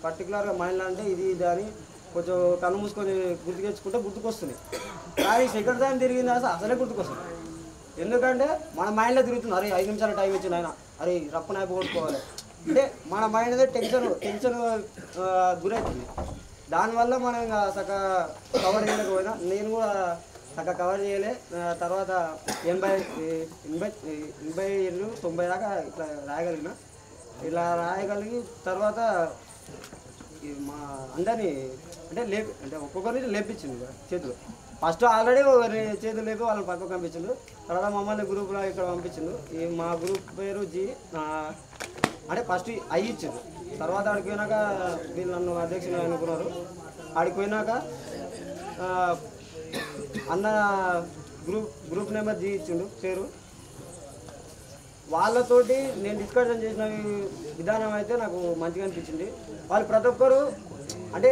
పర్టికులర్గా మైండ్లో అంటే ఇది అని కొంచెం కళ్ళు మూసుకొని గుర్తు తెచ్చుకుంటే గుర్తుకొస్తుంది. కానీ సెకండ్ టైం తిరిగింది అసలే గుర్తుకొస్తుంది. ఎందుకంటే మన మైండ్లో తిరుగుతుంది అరే 5 నిమిషాలు టైం ఇచ్చింది ఆయన అరే రప్పన అయిపోగొట్టుకోవాలి అంటే మన మైండ్ అనేది టెన్షన్ గురవుతుంది. దానివల్ల మనం ఇంకా సగ కవర్ చేయలేకపోయినా నేను కూడా సగ కవర్ చేయలే. తర్వాత 87, 90 దాకా ఇట్లా రాయగలిగిన. ఇలా రాయగలిగి తర్వాత మా అందరినీ అంటే ఒక్కొక్కరిని లేపించింది చేతులు. ఫస్ట్ ఆల్రెడీ ఒకరి చేతులు లేపి వాళ్ళని పక్కకు పంపించిండు. తర్వాత మమ్మల్ని గ్రూప్లో ఇక్కడ పంపించిండు. ఈ మా గ్రూప్ పేరు జీ అంటే ఫస్ట్ అయ్యి ఇచ్చిండు. తర్వాత ఆడికి పోయినాక వీళ్ళు నన్ను అధ్యక్షులు అనుకున్నారు. ఆడికి పోయినాక అన్న గ్రూప్ నెంబర్ జీ ఇచ్చిండు పేరు. వాళ్ళతోటి నేను డిస్కషన్ చేసిన విధానం అయితే నాకు మంచిగా అనిపించింది. వాళ్ళు ప్రతి ఒక్కరు అంటే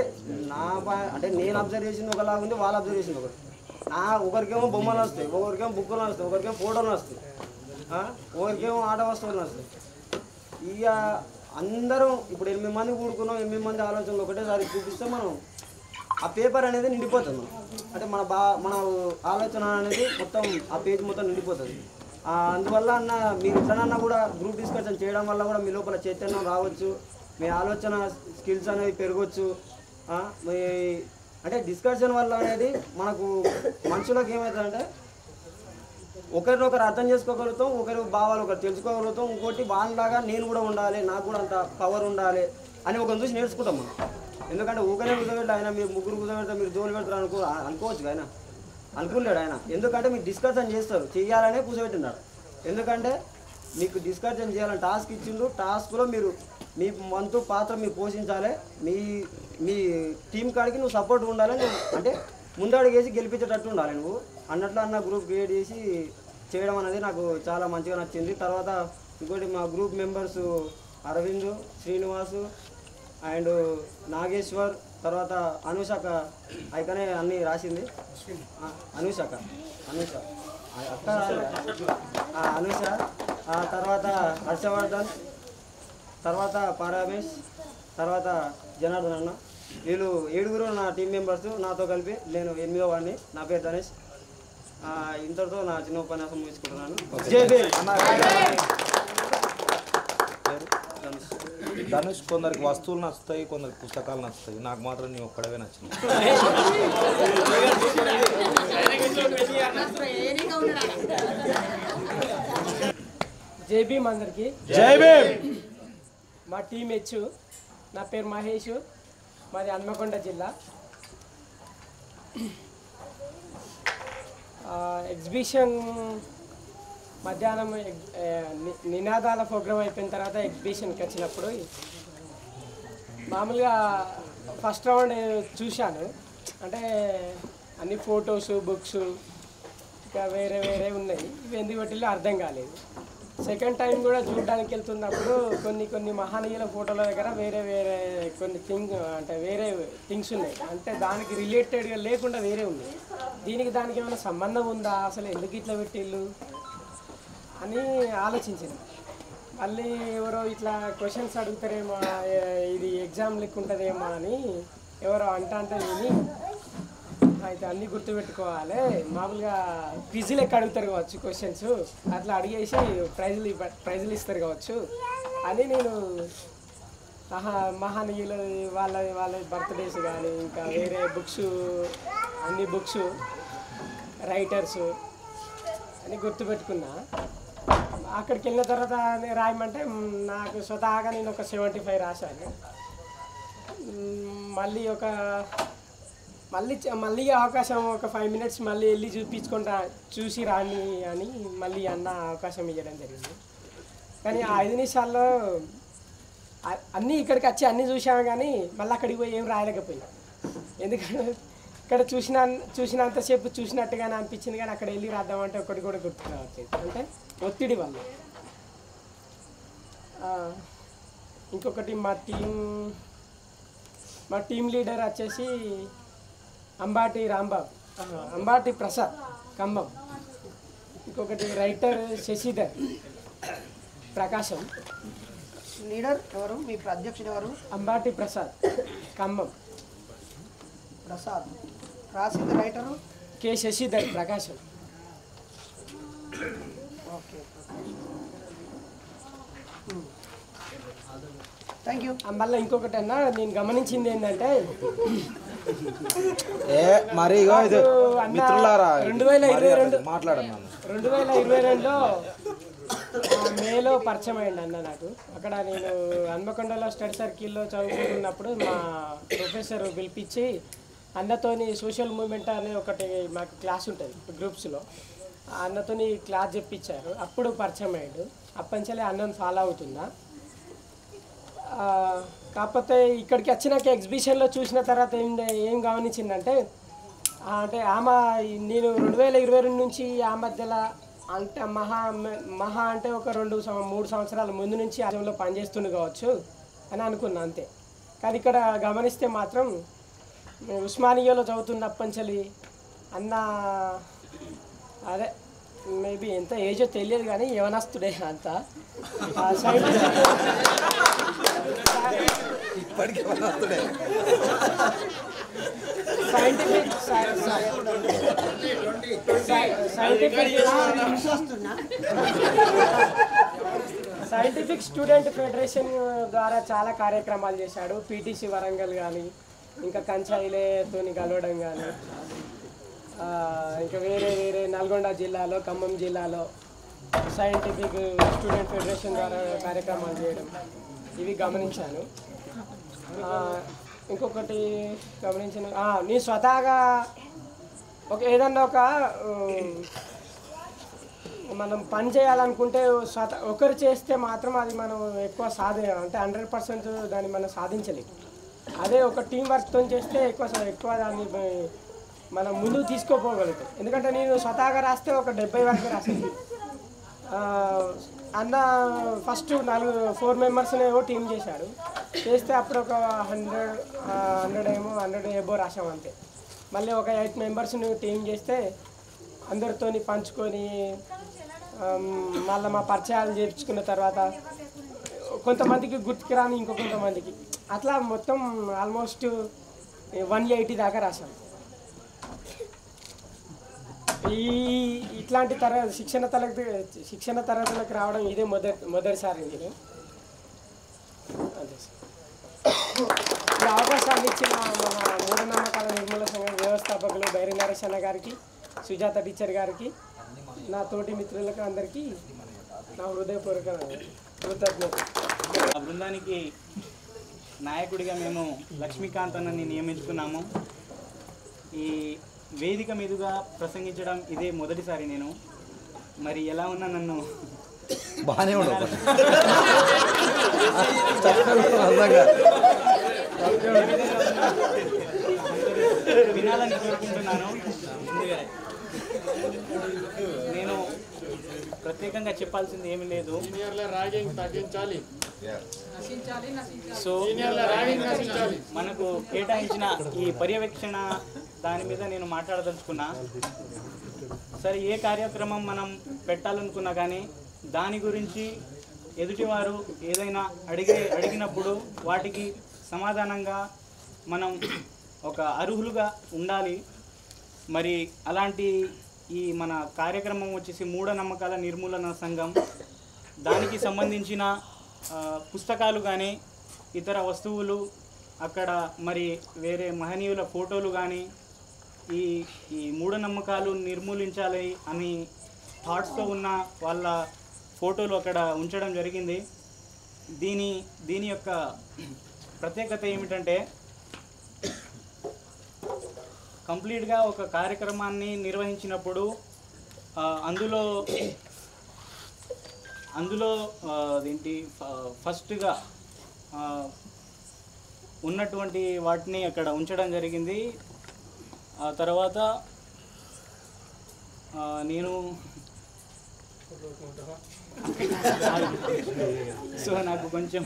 అంటే నేను అబ్జర్వ్ చేసింది ఒకలాగా ఉంది, వాళ్ళు అబ్జర్వ్ చేసింది ఒకటి. ఒకరికేమో బొమ్మలు వస్తాయి, ఒకరికేమో బుక్కులు వస్తాయి, ఒకరికేమో ఫోటోలు వస్తాయి, ఒకరికేమో ఆట వస్తువులు వస్తాయి. ఇక అందరం ఇప్పుడు 8 మంది కూడుకున్నాం, 8 మంది ఆలోచనలు ఒకటేసారి చూపిస్తే మనం ఆ పేపర్ అనేది నిండిపోతుంది. అంటే మన ఆలోచన అనేది మొత్తం ఆ పేజ్ మొత్తం నిండిపోతుంది. అందువల్ల అన్న మీరు ఇట్లనన్నా కూడా గ్రూప్ డిస్కషన్ చేయడం వల్ల కూడా మీ లోపల చైతన్యం రావచ్చు, మీ ఆలోచన స్కిల్స్ అనేవి పెరగవచ్చు. మీ అంటే డిస్కషన్ వల్ల అనేది మనకు మనుషులకు ఏమవుతుందంటే ఒకరినొకరు అర్థం చేసుకోగలుగుతాం, ఒకరి భావాలు ఒకరు తెలుసుకోగలుగుతాం. ఇంకోటి వాళ్ళలాగా నేను కూడా ఉండాలి, నాకు కూడా అంత పవర్ ఉండాలి అని ఒకరిని చూసి నేర్చుకుంటాం మనం. ఎందుకంటే ఊకనే కుదబెట్టి ఆయన మీరు ముగ్గురు కుదబెడతారు, మీరు జోలు పెడతారు అనుకోవచ్చు ఆయన అనుకున్నాడు ఆయన. ఎందుకంటే మీరు డిస్కషన్ చేస్తారు, చేయాలనే కూర్చోబెట్టినాడు. ఎందుకంటే మీకు డిస్కషన్ చేయాలని టాస్క్ ఇచ్చిండు. టాస్క్లో మీరు మీ వంతు పాత్ర మీరు పోషించాలి, మీ టీం కాడికి నువ్వు సపోర్ట్ ఉండాలని అంటే ముందడుగు వేసి గెలిపించేటట్టు ఉండాలి నువ్వు అన్నట్లు అన్న గ్రూప్ క్రియేట్ చేసి చేయడం అనేది నాకు చాలా మంచిగా నచ్చింది. తర్వాత ఇంకోటి మా group members Aravind, Srinivasu and Nageshwar, తర్వాత అనుషక అయికనే అన్నీ రాసింది. అనుష అక్క అనుష, తర్వాత హర్షవర్ధన్, తర్వాత పరమేష్, తర్వాత జనార్దన్ అన్న. వీళ్ళు 7 నా టీం మెంబర్స్. నాతో కలిపి నేను 8వ వాడిని. నా పేరు ధనేష్. ఇంతటితో నా చిన్న ఉపన్యాసం ముగించుకుంటున్నాను. ధనుష్ కొందరికి వస్తువులు నచ్చుతాయి, కొందరికి పుస్తకాలు నచ్చుతాయి. నాకు మాత్రం నీ ఒక్కడవే నచ్చింది. జై భీమ్ అందరికి. జై భీమ్. మా టీం హెచ్. నా పేరు మహేష్, మాది హన్మకొండ జిల్లా. ఎగ్జిబిషన్ మధ్యాహ్నం నినాదాల ప్రోగ్రామ్ అయిపోయిన తర్వాత ఎగ్జిబిషన్కి వచ్చినప్పుడు మామూలుగా ఫస్ట్ రౌండ్ చూశాను. అంటే అన్ని ఫొటోస్, బుక్స్ ఇంకా వేరే వేరే ఉన్నాయి. ఇవి ఎందుకు పెట్టిలో అర్థం కాలేదు. సెకండ్ టైం కూడా చూడడానికి వెళ్తున్నప్పుడు కొన్ని మహనీయుల ఫోటోల దగ్గర వేరే వేరే కొన్ని అంటే వేరే థింగ్స్ ఉన్నాయి. అంటే దానికి రిలేటెడ్గా లేకుండా వేరే ఉన్నాయి. దానికి ఏమైనా సంబంధం ఉందా, అసలు ఎందుకు ఇట్లా పెట్టిళ్ళు అని ఆలోచించాను. మళ్ళీ ఎవరో ఇట్లా క్వశ్చన్స్ అడుగుతారేమో, ఇది ఎగ్జామ్ లెక్క ఉంటుందేమో అని ఎవరో అంటే విని అయితే అన్నీ గుర్తుపెట్టుకోవాలి, మామూలుగా క్విజ్ లెక్క అడుగుతారు కావచ్చు క్వశ్చన్స్, అట్లా అడిగేసి ప్రైజులు ఇస్తారు కావచ్చు అని నేను మహనీయులు వాళ్ళ బర్త్డేస్ కానీ ఇంకా వేరే బుక్స్, అన్ని బుక్స్, రైటర్స్ అని గుర్తుపెట్టుకున్నా. అక్కడికి వెళ్ళిన తర్వాత రాయమంటే నాకు స్వతహాగా నేను ఒక 75 రాశాను. మళ్ళీ అవకాశం ఒక 5 minutes మళ్ళీ వెళ్ళి చూసి రాని అని మళ్ళీ అన్న అవకాశం ఇవ్వడం జరిగింది. కానీ ఆ 5 నిమిషాల్లో అన్నీ ఇక్కడికి వచ్చి అన్నీ చూసాము, కానీ మళ్ళీ అక్కడికి పోయి ఏం రాయలేకపోయినా. ఎందుకంటే ఇక్కడ చూసినంతసేపు చూసినట్టుగానే అనిపించింది, కానీ అక్కడ వెళ్ళి రాద్దామంటే ఒకటి కూడా గుర్తు రావట్లేదు. అంటే ఒత్తిడి వల్ల. ఇంకొకటి మా టీం లీడర్ వచ్చేసి అంబాటి ప్రసాద్ ఖమ్మం. ఇంకొకటి రైటర్ శశిధర్ ప్రకాశం. లీడర్ ఎవరు? మీ అధ్యక్షుడు ఎవరు? అంబాటి ప్రసాద్ ఖమ్మం. ప్రసాద్. రాసింది writer K Shashidhar Prakasam. Okay, thank you. మళ్ళీ ఇంకొకటి అన్నా నేను గమనించింది ఏంటంటే మరి ఇది మిత్రులారా 2022లో మేలో పరిచయం అయ్యండి అన్న నాకు. అక్కడ నేను హన్మకొండలో స్టడీ సర్కిల్లో చదువుకుంటున్నప్పుడు మా ప్రొఫెసర్ పిలిపించి అన్నతోని సోషల్ మూవ్మెంట్ అనే ఒకటి మాకు క్లాస్ ఉంటుంది గ్రూప్స్లో, అన్నతోని క్లాస్ చెప్పించారు. అప్పుడు పరిచయం అయ్యాడు. అప్పటించలే అన్నను ఫాలో అవుతుందా. కాకపోతే ఇక్కడికి వచ్చినాక ఎగ్జిబిషన్లో చూసిన తర్వాత ఏం గమనించిందంటే, అంటే ఆమె నేను 2022 నుంచి ఆ మధ్యలో అంటే మహా అంటే ఒక 2-3 సంవత్సరాల ముందు నుంచి ఆలయంలో పనిచేస్తుండే కావచ్చు అని అనుకున్నా అంతే. కానీ ఇక్కడ గమనిస్తే మాత్రం ఉస్మానియాలో చదువుతున్నప్పంచలి అన్న అదే మేబీ ఎంత ఏజో తెలియదు కానీ యవనస్తుడే అంతా. సైంటిఫిక్ స్టూడెంట్ ఫెడరేషన్ ద్వారా చాలా కార్యక్రమాలు చేశాడు. పీటీసీ వరంగల్ కానీ, ఇంకా కంచాయిలేతో కలవడం కానీ, ఇంకా వేరే నల్గొండ జిల్లాలో, ఖమ్మం జిల్లాలో సైంటిఫిక్ స్టూడెంట్ ఫెడరేషన్ ద్వారా కార్యక్రమాలు చేయడం, ఇవి గమనించాను. ఇంకొకటి గమనించాను, నేను స్వతహాగా ఏదన్నా ఒక మనం పని చేయాలనుకుంటే ఒకరు చేస్తే మాత్రం అది మనం ఎక్కువ అంటే 100% దాన్ని మనం సాధించలేము. అదే ఒక టీం వర్క్తో చేస్తే ఎక్కువ దాన్ని మనం ముందుకు తీసుకోపోగలుగుతాం. ఎందుకంటే నేను స్వతహాగా రాస్తే ఒక 70 వరకు రాసాను. అన్న ఫస్ట్ 4 మెంబర్స్ని ఏమో టీం చేశాడు. చేస్తే అప్పుడు ఒక 100 ఏబో రాసాం అంతే. మళ్ళీ ఒక 8 మెంబర్స్ని టీం చేస్తే అందరితో పంచుకొని మళ్ళీ మా పరిచయాలు చేర్చుకున్న తర్వాత కొంతమందికి గుర్తుకు రాని ఇంకో కొంతమందికి అట్లా మొత్తం ఆల్మోస్ట్ 180 దాకా రాశాను. ఇట్లాంటి శిక్షణ తరగతులకు రావడం ఇదే మొదటిసారి నేను. అంతే సార్. ఈ అవకాశాన్ని ఇచ్చిన మన మూఢనమ్మకాల నిర్మూలన సంఘం వ్యవస్థాపకులు బైరి నరేష్ అన్న గారికి, సుజాత టీచర్ గారికి, నా తోటి మిత్రులకు అందరికీ నా హృదయపూర్వక కృతజ్ఞతలు. ఆ బృందానికి నాయకుడిగా మేము లక్ష్మీకాంత్ అన్నని నియమించుకున్నాము. ఈ వేదిక మీదుగా ప్రసంగించడం ఇదే మొదటిసారి నేను. మరి ఎలా ఉన్నా నన్ను బాగానే వినాలని కోరుకుంటున్నాను. నేను ప్రత్యేకంగా చెప్పాల్సింది ఏమీ లేదు. సో మనకు కేటాయించిన ఈ పర్యవేక్షణ దాని మీద నేను మాట్లాడదలుచుకున్నా. సరే, ఏ కార్యక్రమం మనం పెట్టాలనుకున్నా కానీ దాని గురించి ఎదుటివారు ఏదైనా అడిగినప్పుడు వాటికి సమాధానంగా మనం ఒక అర్హులుగా ఉండాలి. మరి అలాంటి ఈ మన కార్యక్రమం వచ్చేసి మూఢనమ్మకాల నిర్మూలన సంఘం, దానికి సంబంధించిన పుస్తకాలు కానీ ఇతర వస్తువులు, అక్కడ మరి వేరే మహనీయుల ఫోటోలు కానీ ఈ మూఢనమ్మకాలు నిర్మూలించాలి అని థాట్స్తో ఉన్న వాళ్ళ ఫోటోలు అక్కడ ఉంచడం జరిగింది. దీని యొక్క ప్రత్యేకత ఏమిటంటే, కంప్లీట్గా ఒక కార్యక్రమాన్ని నిర్వహించినప్పుడు అందులో ఏంటి ఫస్ట్గా ఉన్నటువంటి వాటిని అక్కడ ఉంచడం జరిగింది. ఆ తర్వాత నేను సో నాకు కొంచెం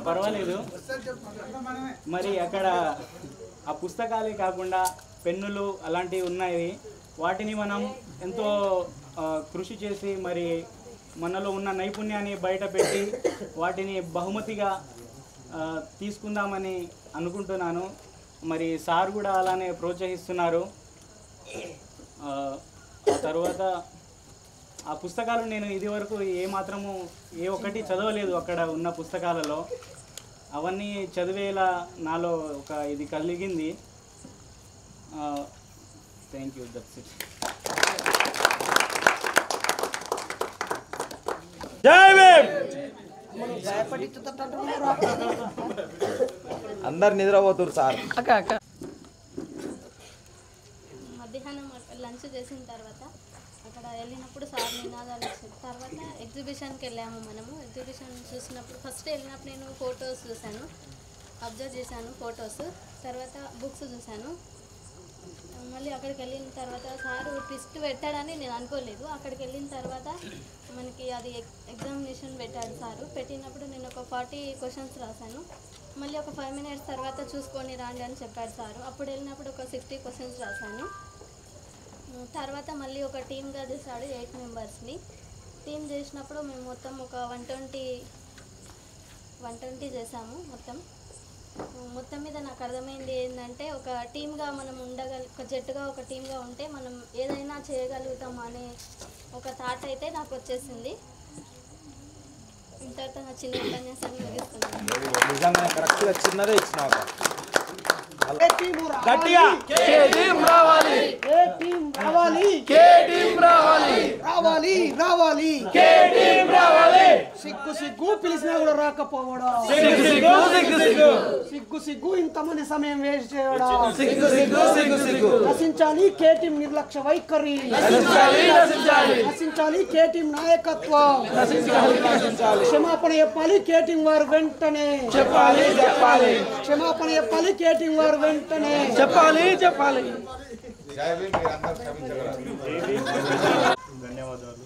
పర్వాలేదు. మరి అక్కడ ఆ పుస్తకాలే కాకుండా పెన్నులు అలాంటివి ఉన్నాయి. వాటిని మనం ఎంతో కృషి చేసి మరి మనలో ఉన్న నైపుణ్యాన్ని బయట పెట్టి వాటిని బహుమతిగా తీసుకుందామని అనుకుంటున్నాను. మరి సార్ కూడా అలానే ప్రోత్సహిస్తున్నారు. తర్వాత ఆ పుస్తకాలు నేను ఇదివరకు ఏ ఒక్కటి చదవలేదు అక్కడ ఉన్న పుస్తకాలలో. అవన్నీ చదివేలా నాలో ఒక ఇది కలిగింది. Thank you. That's it. జై భీమ్. అందరు నిద్రపోతున్నారు సార్. మధ్యాహ్నం లంచ్ చేసిన తర్వాత అక్కడ వెళ్ళినప్పుడు సార్ నినాదాలు వచ్చిన తర్వాత ఎగ్జిబిషన్కి వెళ్ళాము. మనము ఎగ్జిబిషన్ చూసినప్పుడు ఫస్ట్ వెళ్ళినప్పుడు నేను ఫొటోస్ చూశాను, అబ్జర్వ్ చేశాను ఫొటోస్. తర్వాత బుక్స్ చూశాను. మళ్ళీ అక్కడికి వెళ్ళిన తర్వాత సారు ట్విస్ట్ పెట్టాడని నేను అనుకోలేదు. అక్కడికి వెళ్ళిన తర్వాత మనకి అది ఎగ్జామినేషన్ పెట్టాడు సారు. పెట్టినప్పుడు నేను ఒక 40 క్వశ్చన్స్ రాశాను. మళ్ళీ ఒక 5 minutes తర్వాత చూసుకొని రాండి అని చెప్పాడు సారు. అప్పుడు వెళ్ళినప్పుడు ఒక 60 క్వశ్చన్స్ రాశాను. తర్వాత మళ్ళీ ఒక టీమ్గా చేశాడు, 8 మెంబర్స్ని. టీమ్ చేసినప్పుడు మేము మొత్తం ఒక 120 చేసాము. మొత్తం మీద నాకు అర్థమైంది ఏంటంటే, ఒక టీమ్గా మనం ఒక జట్టుగా ఒక టీమ్గా ఉంటే మనం ఏదైనా చేయగలుగుతాం అనే ఒక థాట్ అయితే నాకు వచ్చేసింది. ఇంతతో నా చిన్న ఉపన్యాసాన్ని ముగిస్తున్నాను. నిజంగా కరెక్ట్గా చిన్నదే ఇచ్చినావు. గట్టిగా కే టీం రావాలి, కే టీం రావాలి, కే టీం రావాలి, రావాలి రావాలి, కే టీం రావాలి. సిగ్గు పిలిచినా కూడా రాకపోవడం, సిగ్గు ఇంతమంది సమయం వేస్ట్ చేయడం, నశించాలి కే టీం నిర్లక్ష్య వైఖరి, నశించాలి కే టీం నాయకత్వం, క్షమాపణ చెప్పాలి కే టీం వారు వెంటనే, క్షమాపణ చెప్పాలి కే టీం వారు వెంటనే చెప్పాలి. ధన్యవాదాలు.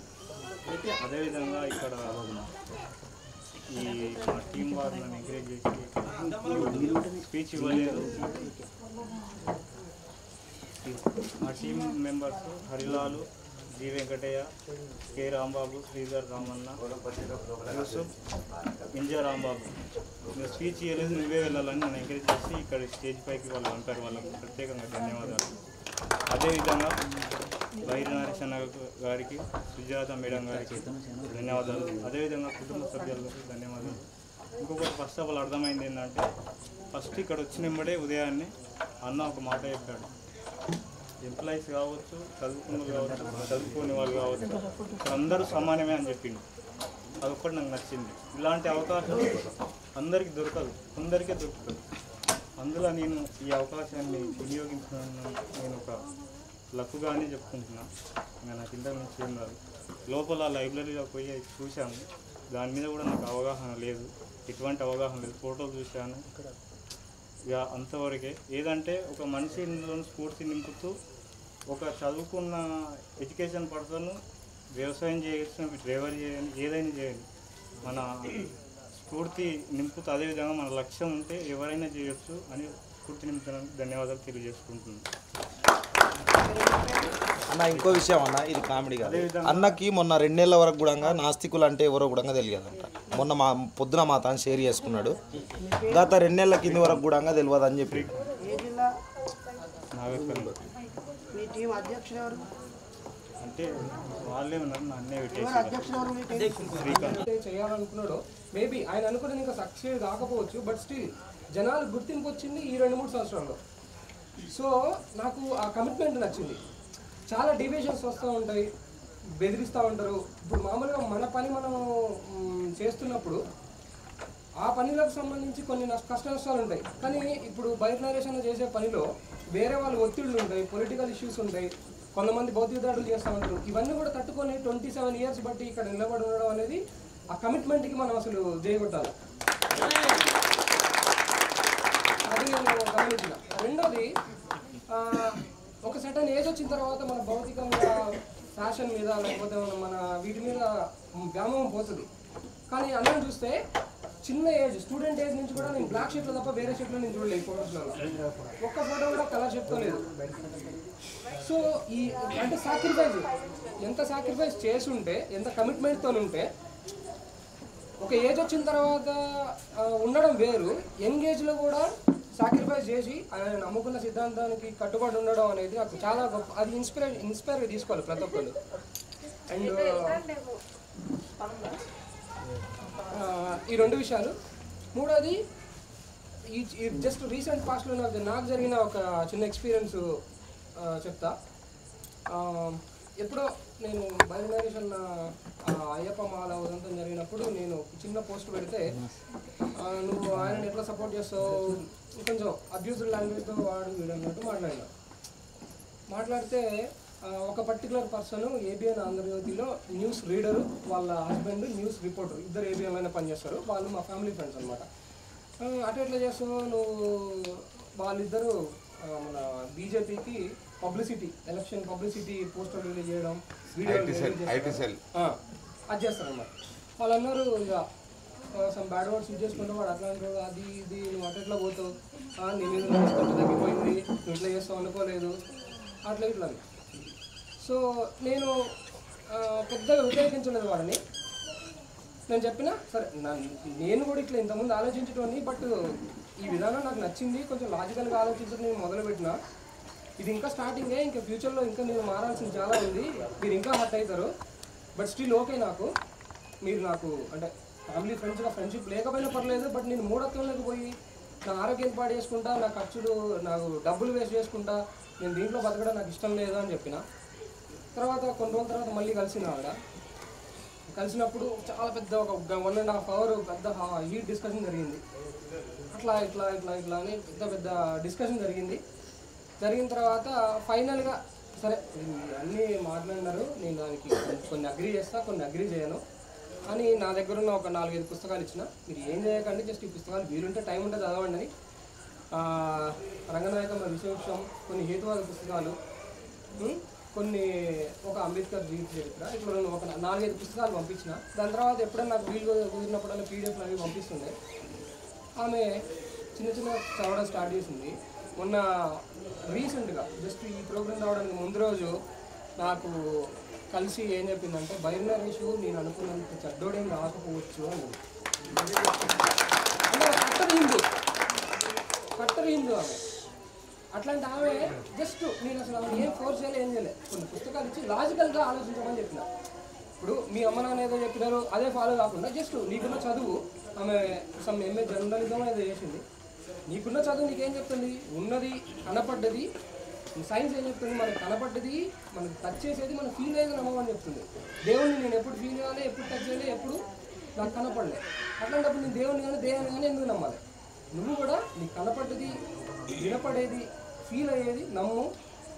అదేవిధంగా ఇక్కడ ఈ మా టీం వారు నన్ను ఎంకరేజ్ చేసి స్పీచ్ ఇవ్వలేదు. మా team members Harilal, G Venkataiah, K Rambabu, Sridhar Ramanna, Yusuf, Inja Rambabu, మీరు స్పీచ్ ఇవ్వలేదు, నువ్వే వెళ్ళాలని నన్ను ఎంకరేజ్ చేసి ఇక్కడ స్టేజ్ పైకి వాళ్ళు పంపారు. వాళ్ళకు ప్రత్యేకంగా ధన్యవాదాలు. అదేవిధంగా వైరి నరేషన్న గారికి, సుజాత మేడం గారికి ధన్యవాదాలు. అదేవిధంగా కుటుంబ సభ్యులకు ధన్యవాదాలు. ఇంకొకటి ఫస్ట్ ఆఫ్ ఆల్ అర్థమైంది ఏంటంటే, ఫస్ట్ ఇక్కడ వచ్చినప్పుడే ఉదయాన్నే అన్న ఒక మాట చెప్పాడు, ఎంప్లాయీస్ కావచ్చు, చదువుకున్న వాళ్ళు కావచ్చు, చదువుకోని వాళ్ళు కావచ్చు, అందరూ సమానమే అని చెప్పింది. అదొక్కటి నాకు నచ్చింది. ఇలాంటి అవకాశం అందరికీ దొరకదు, కొందరికే దొరుకుతుంది. అందులో నేను ఈ అవకాశాన్ని వినియోగించుకున్నాను. నేను ఒక లక్కుగానే చెప్పుకుంటున్నాను. నాకు ఇంతకు మించి ఏం రాదు. లోపల లైబ్రరీలో పోయి చూశాను, దాని మీద కూడా నాకు అవగాహన లేదు, ఎటువంటి అవగాహన లేదు. ఫోటోలు చూశాను, ఇక అంతవరకే. ఏదంటే ఒక మనిషిలో స్ఫూర్తి నింపుతూ ఒక చదువుకున్న ఎడ్యుకేషన్ పర్సన్ వ్యవసాయం చేసిన డ్రైవర్ చేయండి, ఏదైనా చేయండి, మన స్ఫూర్తి నింపుతూ అదేవిధంగా మన లక్ష్యం ఉంటే ఎవరైనా చేయొచ్చు అని స్ఫూర్తి నింపుతానికి ధన్యవాదాలు తెలియజేసుకుంటున్నాను. అన్న ఇంకో విషయం అన్న, ఇది కామెడీ కాదు. అన్నకి మొన్న 2 నెలల వరకు కూడా నాస్తికులు అంటే ఎవరో కూడా తెలియదంట. మొన్న పొద్దున మా తాను షేర్ చేసుకున్నాడు. గత 2 నెలల కింది వరకు కూడా తెలియదు అని చెప్పి. మీ టీం అధ్యక్షుడు ఎవరు? అంటే వాళ్ళే ఉన్నారు, నన్నే చేయాలనుకున్నాడో మేబీ ఆయన అనుకున్నది ఇంకా సక్సెస్ కాకపోవచ్చు, బట్ స్టిల్ జనాలు గుర్తింపు వచ్చింది ఈ 2-3 సంవత్సరాల్లో. సో నాకు ఆ కమిట్మెంట్ నచ్చింది. చాలా డివిజన్స్ వస్తూ ఉంటాయి, బెదిరిస్తూ ఉంటారు. ఇప్పుడు మామూలుగా మన పని మనం చేస్తున్నప్పుడు ఆ పనిలకు సంబంధించి కొన్ని కష్ట నష్టాలు ఉంటాయి. కానీ ఇప్పుడు బైక్ నరేషన్ చేసే పనిలో వేరే వాళ్ళు ఒత్తిళ్ళు ఉంటాయి, పొలిటికల్ ఇష్యూస్ ఉంటాయి, కొంతమంది భౌతిక దాడులు చేస్తూ ఉంటారు. ఇవన్నీ కూడా తట్టుకొని 27 years బట్టి ఇక్కడ నిలబడి ఉండడం అనేది ఆ కమిట్మెంట్కి మనం అసలు చేయగొట్టాలి. అది నేను గమనించిన. రెండోది, ఒక సర్టన్ ఏజ్ వచ్చిన తర్వాత మన భౌతికంగా ఫ్యాషన్ మీద లేకపోతే మన వీటి మీద వ్యామోహం పోతుంది. కానీ అందరం చూస్తే చిన్న ఏజ్, స్టూడెంట్ ఏజ్ నుంచి కూడా నేను బ్లాక్ షర్ట్లో తప్ప వేరే షర్ట్లో నేను చూడలేదు ఫోటోస్లలో. ఒక్క ఫోటో కూడా కలర్ షర్ట్తో లేదు. సో ఈ అంటే సాక్రిఫైస్, ఎంత సాక్రిఫైస్ చేసుంటే, ఎంత కమిట్మెంట్తో ఉంటే, ఒక ఏజ్ వచ్చిన తర్వాత ఉండడం వేరు. యంగ్ ఏజ్లో కూడా సాక్రిఫైస్ చేసి ఆయన నమ్ముకున్న సిద్ధాంతానికి కట్టుబడి ఉండడం అనేది నాకు చాలా గొప్ప. అది ఇన్స్పైర్గా తీసుకోవాలి ప్రతి ఒక్కరు. అండ్ ఈ 2 విషయాలు. మూడోది, ఈ జస్ట్ రీసెంట్ పాస్ట్లో నాకు జరిగిన ఒక చిన్న ఎక్స్పీరియన్స్ చెప్తా. ఎప్పుడో నేను బయలుదేరేషన్ అయ్యప్ప మాల ఉదంతం జరిగినప్పుడు నేను చిన్న పోస్ట్ పెడితే, నువ్వు ఆయనని ఎట్లా సపోర్ట్ చేస్తావు, కొంచెం అబ్యూజ్డ్ లాంగ్వేజ్తో వాడు వీడన్నట్టు మాట్లాడితే ఒక పర్టికులర్ పర్సన్ ఏబిఎన్ ఆంధ్రజ్యోతిలో న్యూస్ రీడరు, వాళ్ళ హస్బెండ్ న్యూస్ రిపోర్టర్, ఇద్దరు ఏబిఎన్లోనే పనిచేస్తారు. వాళ్ళు మా ఫ్యామిలీ ఫ్రెండ్స్ అనమాట. అటు ఎట్లా చేస్తావు నువ్వు, వాళ్ళిద్దరూ మన బీజేపీకి publicity, election publicity poster release చేయడం, వీడియో అది చేస్తారన్నమాట. వాళ్ళు అన్నారు, ఇక సమ్ బ్యాడ్ వర్డ్స్ యూజ్ చేసుకుంటే వాడు అట్లాంటి అది ఇది, నువ్వు అటు ఎట్లా పోతావు, నీ మీద రెస్పెక్ట్ తగ్గిపోయింది, నువ్వు ఇట్లా చేస్తావు అనుకోలేదు, అట్లా ఇట్లా. సో నేను పెద్దగా వ్యతిరేకించలేదు వాడిని. నేను చెప్పినా సరే, నేను కూడా ఇట్లా ఇంతకుముందు ఆలోచించటోని, బట్ ఈ విధానం నాకు నచ్చింది, కొంచెం లాజికల్గా ఆలోచించడం నేను మొదలుపెట్టినా. ఇది ఇంకా స్టార్టింగే, ఇంకా ఫ్యూచర్లో ఇంకా నేను మారాల్సింది చాలా ఉంది, మీరు ఇంకా హర్ట్ అవుతారు, బట్ స్టిల్ ఓకే. మీరు నాకు అంటే ఫ్యామిలీ ఫ్రెండ్స్గా ఫ్రెండ్షిప్ లేకపోయినా పర్లేదు, బట్ నేను మూఢత్వంలోకి పోయి నా ఆరోగ్యం పాడు చేసుకుంటా, నా ఖర్చులు, నాకు డబ్బులు వేస్ట్ చేసుకుంటా, నేను దీంట్లో బతకడం నాకు ఇష్టం లేదు అని చెప్పిన. తర్వాత కొన్ని రోజుల తర్వాత మళ్ళీ కలిసినప్పుడు చాలా పెద్ద ఒక 1.5 hour పెద్ద హీట్ డిస్కషన్ జరిగింది. అట్లా ఇట్లా ఇట్లా ఇట్లా అని పెద్ద డిస్కషన్ జరిగిన తర్వాత ఫైనల్గా సరే అన్నీ మాట్లాడినారు, నేను దానికి కొన్ని అగ్రీ చేస్తా, కొన్ని అగ్రీ చేయను అని నా దగ్గర ఉన్న ఒక 4-5 పుస్తకాలు ఇచ్చిన. మీరు ఏం చేయకండి, జస్ట్ ఈ పుస్తకాలు వీలుంటే టైం ఉంటే చదవండి అని. రంగనాయకమ్మ విశేషం, కొన్ని హేతువాద పుస్తకాలు, కొన్ని ఒక అంబేద్కర్ జీవిత చరిత్ర, ఇట్లా ఒక 4-5 పుస్తకాలు పంపించిన. దాని తర్వాత ఎప్పుడైనా నాకు వీలు కుదిరినప్పుడల్లా పీడిఎఫ్లు అవి పంపిస్తుండే. ఆమె చిన్న చదవడం స్టార్ట్ చేసింది. మొన్న రీసెంట్గా జస్ట్ ఈ ప్రోగ్రామ్ రావడానికి ముందు రోజు నాకు కలిసి ఏం చెప్పిందంటే, బైనరీష్ నేను అనుకున్నంత చెడ్డోడేం రాకపోవచ్చు అని. అంటే కట్టర్ హిందూ ఆమె. అట్లాంటి ఆమె జస్ట్ నేను అసలు ఆమె ఏం ఫోర్స్ చేయాలి, ఏం చేయలేదు, కొన్ని పుస్తకాలు ఇచ్చి లాజికల్గా ఆలోచించమని చెప్పిన. ఇప్పుడు మీ అమ్మ నాన్న ఏదో చెప్పినారు అదే ఫాలో కాకుండా జస్ట్ నీకున్న చదువు, ఆమె సమ్ ఎంఏ జర్నలిజం ఏదో చేసింది, నీకున్న చదువు నీకేం చెప్తుంది, ఉన్నది కనపడ్డది. సైన్స్ ఏం చెప్తుంది, మనకు కనపడ్డది, మనకు టచ్ చేసేది, మనం ఫీల్ అయ్యేది నమ్మమని చెప్తుంది. దేవుణ్ణి నేను ఎప్పుడు ఫీల్ చేయాలి, ఎప్పుడు టచ్ చేయాలి, ఎప్పుడు నాకు కనపడలే. అట్లాంటప్పుడు నేను దేవుని కానీ ఎందుకు నమ్మాలి? నువ్వు కూడా నీకు కనపడ్డది, వినపడేది, ఫీల్ అయ్యేది నమ్ము.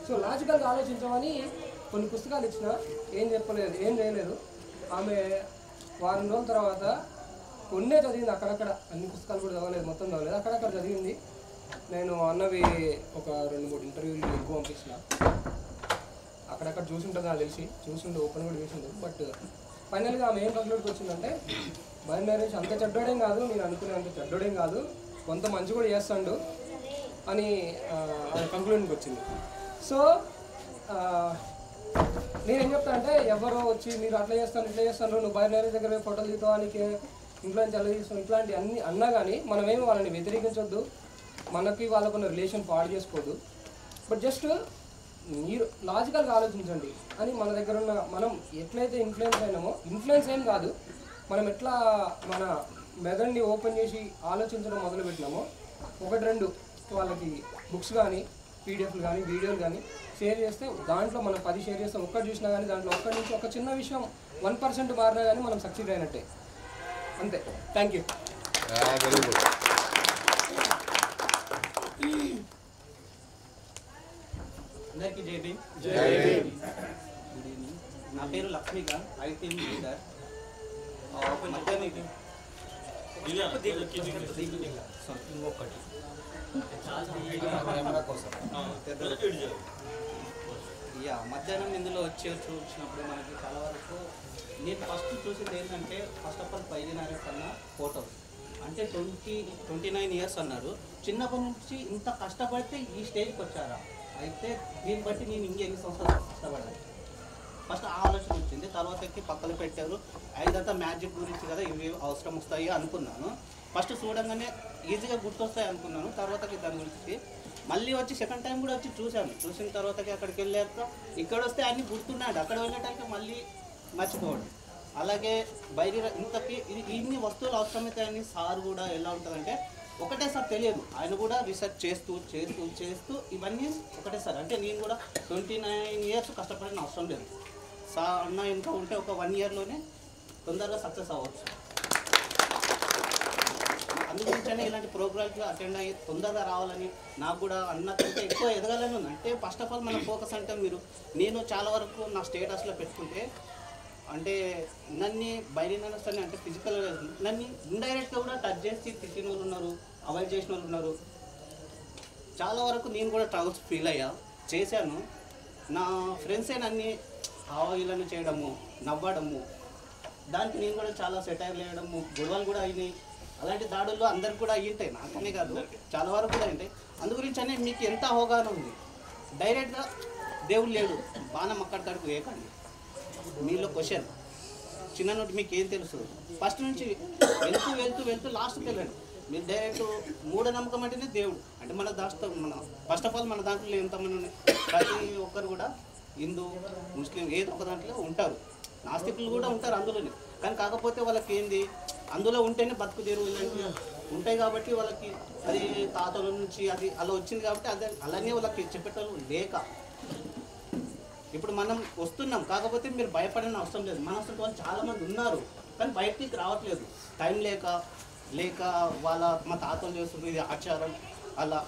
సో లాజికల్గా ఆలోచించమని కొన్ని పుస్తకాలు ఇచ్చిన. ఏం చెప్పలేదు, ఏం చేయలేదు. ఆమె వారం రోజుల తర్వాత కొన్నే చదివింది, అక్కడక్కడ, అన్ని పుస్తకాలు కూడా చదవలేదు, మొత్తం చదవలేదు, అక్కడక్కడ చదివింది. నేను అన్నవి ఒక 2-3 ఇంటర్వ్యూలు ఎక్కువ పంపించిన అక్కడక్కడ చూసుంటుంది నాకు తెలిసి చూసిండు ఓపెన్ కూడా చూసిండు బట్ ఫైనల్గా ఆమె ఏం కంక్లూడ్కి వచ్చిందంటే బాయ్ మ్యారేజ్ అంత చెడ్డోడేం కాదు నేను అనుకునే అంత చెడ్డోడేం కాదు కొంత మంచి కూడా చేస్తాడు అని కంక్లూజన్కి వచ్చింది. సో నేనేం చెప్తా అంటే ఎవరో వచ్చి మీరు అట్లా చేస్తాను ఇట్లా చేస్తాను నువ్వు బాయ్ మ్యారేజ్ దగ్గర ఫోటోలు తీసుకోవడానికి ఇంట్లో నుంచి అలా తీస్తాను ఇట్లాంటి అన్ని అన్నా కానీ మనమేమి వాళ్ళని వ్యతిరేకించొద్దు, మనకి వాళ్ళకున్న రిలేషన్ పాడు చేసుకోవద్దు. బట్ జస్ట్ మీరు లాజికల్గా ఆలోచించండి అని మన దగ్గర ఉన్న మనం ఎట్లయితే ఇన్ఫ్లుయెన్స్ అయినామో ఇన్ఫ్లుయెన్స్ ఏం కాదు మనం ఎట్లా మన మెదడుని ఓపెన్ చేసి ఆలోచించడం మొదలుపెట్టినామో 1-2 వాళ్ళకి బుక్స్ కానీ పీడిఎఫ్లు కానీ వీడియోలు కానీ షేర్ చేస్తే దాంట్లో మనం 10 షేర్ చేస్తాం ఒక్కటి చూసినా కానీ దాంట్లో ఒక్కటి నుంచి ఒక చిన్న విషయం 1% మారినా కానీ మనం సక్సీడ్ అయినట్టే. అంతే. Thank you. Very good. అందరికీ జై భీమ్. Good evening. నా పేరు లక్ష్మీకాంత్, ఐటీ లీడర్. మధ్యాహ్నం ఇందులో చూసినప్పుడు మనకి చాలా వరకు నేను ఫస్ట్ చూసింది ఏంటంటే ఫస్ట్ ఆఫ్ ఆల్ పైదినారెస్ అన్న ఫోటోస్ అంటే 29 ఇయర్స్ అన్నారు. చిన్నప్పటి నుంచి ఇంత కష్టపడితే ఈ స్టేజ్కి వచ్చారా? అయితే దీన్ని బట్టి నేను ఇంకెన్ని సంవత్సరాలు కష్టపడాలి ఫస్ట్ ఆలోచన వచ్చింది. తర్వాతకి పక్కన పెట్టారు ఇదంతా మ్యాజిక్ గురించి కదా ఇవి అవసరం వస్తాయి అనుకున్నాను. ఫస్ట్ చూడంగానే ఈజీగా గుర్తొస్తాయి అనుకున్నాను. తర్వాతకి దాని గురించి మళ్ళీ వచ్చి సెకండ్ టైం కూడా వచ్చి చూశాను. చూసిన తర్వాతకి అక్కడికి వెళ్ళాక ఇక్కడ వస్తే అన్నీ గుర్తున్నాడు, అక్కడ వెళ్ళటానికి మళ్ళీ మర్చిపోవడం. అలాగే బయట ఇంతకి ఇన్ని వస్తువులు అవసరమవుతాయని సార్ కూడా ఎలా ఉంటుందంటే ఒకటేసారి తెలియదు, ఆయన కూడా రీసెర్చ్ చేస్తూ చేస్తూ చేస్తూ ఇవన్నీ ఒకటేసారి అంటే నేను కూడా 29 ఇయర్స్ కష్టపడిన అవసరం లేదు. సార్ అన్న ఇంకా ఉంటే ఒక 1 ఇయర్లోనే తొందరగా సక్సెస్ అవ్వచ్చు. అందుగురించనే ఇలాంటి ప్రోగ్రామ్కి అటెండ్ అయ్యి తొందరగా రావాలని నాకు కూడా అన్నకంటే ఎక్కువ ఎదగాలని ఉంది. అంటే ఫస్ట్ ఆఫ్ ఆల్ మన ఫోకస్ అంటే నేను చాలా వరకు నా స్టేటస్లో పెట్టుకుంటే అంటే నన్ను బయట అంటే ఫిజికల్ నన్ను ఇండైరెక్ట్గా కూడా టచ్ చేసి తిట్టిన వాళ్ళు ఉన్నారు, అవాయిడ్ చేసిన వాళ్ళు ఉన్నారు. చాలా వరకు నేను కూడా ట్రబుల్స్ ఫీల్ అయ్యా చేశాను. నా ఫ్రెండ్సే నన్ను ఆవాయిలను చేయడము, నవ్వడము, దానికి నేను కూడా చాలా సెటైర్లు వేయడము, గొడవలు కూడా అయినాయి. అలాంటి దాడుల్లో అందరికి కూడా అయ్యింటాయి, నాకనే కాదు చాలా వరకు కూడా అయింటాయి. అందుగురించి అనే మీకు ఎంత అవగాహన ఉంది. డైరెక్ట్గా దేవుడు లేడు, బాణం అక్కడికడుకు వేయకండి. మీలో క్వశ్చన్ చిన్న నుండి మీకు ఏం తెలుసు ఫస్ట్ నుంచి వెళ్తూ వెళ్తూ వెళ్తూ లాస్ట్కి వెళ్ళండి. మీరు డైరెక్ట్ మూఢనమ్మకం అంటేనే దేవుడు అంటే మన దాంట్లో మన ఫస్ట్ ఆఫ్ ఆల్ మన దాంట్లో ఎంతమంది ప్రతి ఒక్కరు కూడా హిందూ ముస్లిం ఏదో ఒక దాంట్లో ఉంటారు, నాస్తికులు కూడా ఉంటారు అందులోనే. కానీ కాకపోతే వాళ్ళకి ఏంది అందులో ఉంటేనే బతుకు తెరువు ఇలాంటివి ఉంటాయి కాబట్టి వాళ్ళకి అది తాతల నుంచి అది అలా వచ్చింది కాబట్టి అదే అలానే వాళ్ళకి చెప్పేటోళ్ళు లేక ఇప్పుడు మనం వస్తున్నాం. కాకపోతే మీరు భయపడిన అవసరం లేదు, మన అసలు వాళ్ళు చాలామంది ఉన్నారు కానీ బయటికి రావట్లేదు. టైం లేక వాళ్ళ మా తాతలు చేస్తుంది ఇది ఆచారం అలా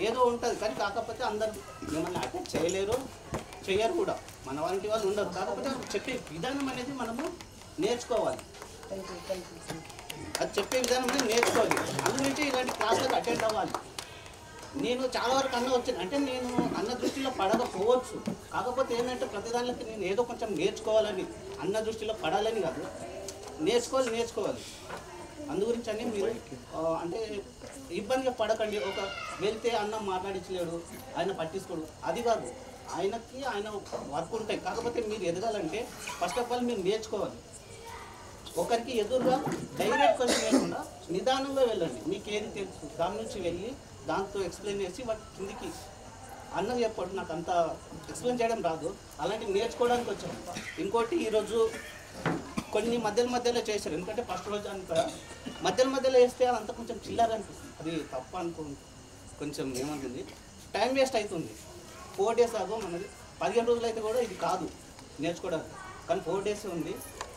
ఏదో ఉంటుంది. కానీ కాకపోతే అందరు మిమ్మల్ని అటాక్ చేయలేరు, చేయరు కూడా, మన వంటి వాళ్ళు ఉండరు. కాకపోతే చెప్పే విధానం అనేది మనము నేర్చుకోవాలి. అది చెప్పే విధానం అనేది నేర్చుకోవాలి. అందుగురించి ఇలాంటి క్లాసులకు అటెండ్ అవ్వాలి. నేను చాలా వరకు అన్న వచ్చాను అంటే నేను అన్న దృష్టిలో పడకపోవచ్చు. కాకపోతే ఏంటంటే ప్రతి దానికి నేను ఏదో కొంచెం నేర్చుకోవాలని, అన్న దృష్టిలో పడాలని కాదు, నేర్చుకోవాలి. అందుగురించి అని మీరు అంటే ఇబ్బందిగా పడకండి. ఒక వెళ్తే అన్న మాట్లాడించలేడు, ఆయన పట్టించుకోడు, అది కాదు. ఆయన వర్క్ ఉంటాయి. కాకపోతే మీరు ఎదగాలంటే ఫస్ట్ ఆఫ్ ఆల్ మీరు నేర్చుకోవాలి. ఒకరికి ఎదురుగా డైరెక్ట్ క్వశ్చన్ లేకుండా నిదానంగా వెళ్ళండి. మీకు ఏది తెలుసు దాని నుంచి వెళ్ళి దాంతో ఎక్స్ప్లెయిన్ చేసి వాటి కిందికి అన్న చెప్పాడు, నాకు అంత ఎక్స్ప్లెయిన్ చేయడం రాదు, అలాంటివి నేర్చుకోవడానికి వచ్చాను. ఇంకోటి ఈరోజు కొన్ని మధ్యలో చేశారు. ఎందుకంటే ఫస్ట్ రోజు అంతా మధ్యలో వేస్తే అదంతా కొంచెం చిల్లర అనిపిస్తుంది. అది తప్ప అనుకోండి, కొంచెం ఏమంటుంది టైం వేస్ట్ అవుతుంది. 4 days ఆగో మనది 15 రోజులు అయితే కూడా ఇది కాదు నేర్చుకోవడానికి. కానీ 4 days ఉంది,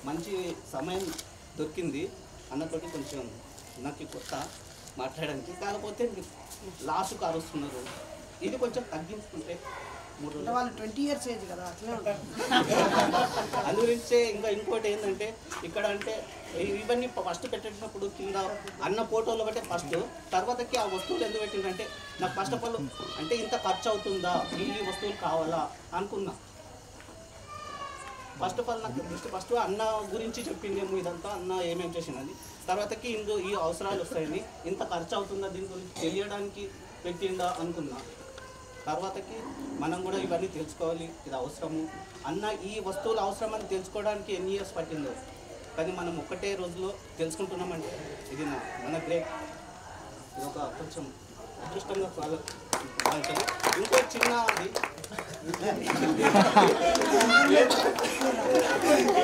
మంచి సమయం దొరికింది. అన్నతోటి కొంచెం నాకు కొత్త మాట్లాడడానికి. కాకపోతే లాస్ట్కు అరుస్తున్నారు, ఇది కొంచెం తగ్గించుకుంటే అంటే వాళ్ళు 20 years ఏజ్ కదా అట్లే ఉంటారు. అందు గురించే ఇంకోటి ఏంటంటే ఇక్కడ అంటే ఇవన్నీ ఫస్ట్ పెట్టినప్పుడు కింద అన్న ఫోటోలు ఒకటే ఫస్ట్, తర్వాతకి ఆ వస్తువులు ఎందుకు పెట్టిందంటే నాకు ఫస్ట్ ఆఫ్ ఆల్ అంటే ఇంత ఖర్చు అవుతుందా, ఈ వస్తువులు కావాలా అనుకున్నా. ఫస్ట్ ఆఫ్ ఆల్ నాకు ఫస్ట్ అన్న గురించి చెప్పిందేమో ఇదంతా, అన్న ఏమేమి చేసినది, తర్వాతకి ఈ అవసరాలు వస్తాయని ఇంత ఖర్చు అవుతుందా దీని గురించి తెలియడానికి పెట్టిందా అనుకున్నా. తర్వాతకి మనం కూడా ఇవన్నీ తెలుసుకోవాలి, ఇది అవసరము అన్న ఈ వస్తువులు అవసరం అని తెలుసుకోవడానికి ఎన్ని ఇయర్స్ పట్టిందో, కానీ మనం ఒక్కటే రోజులో తెలుసుకుంటున్నామంటే ఇది మన గ్రేట్. ఇది ఒక కొంచెం అదృష్టంగా భావించాలి. ఇంకో చిన్న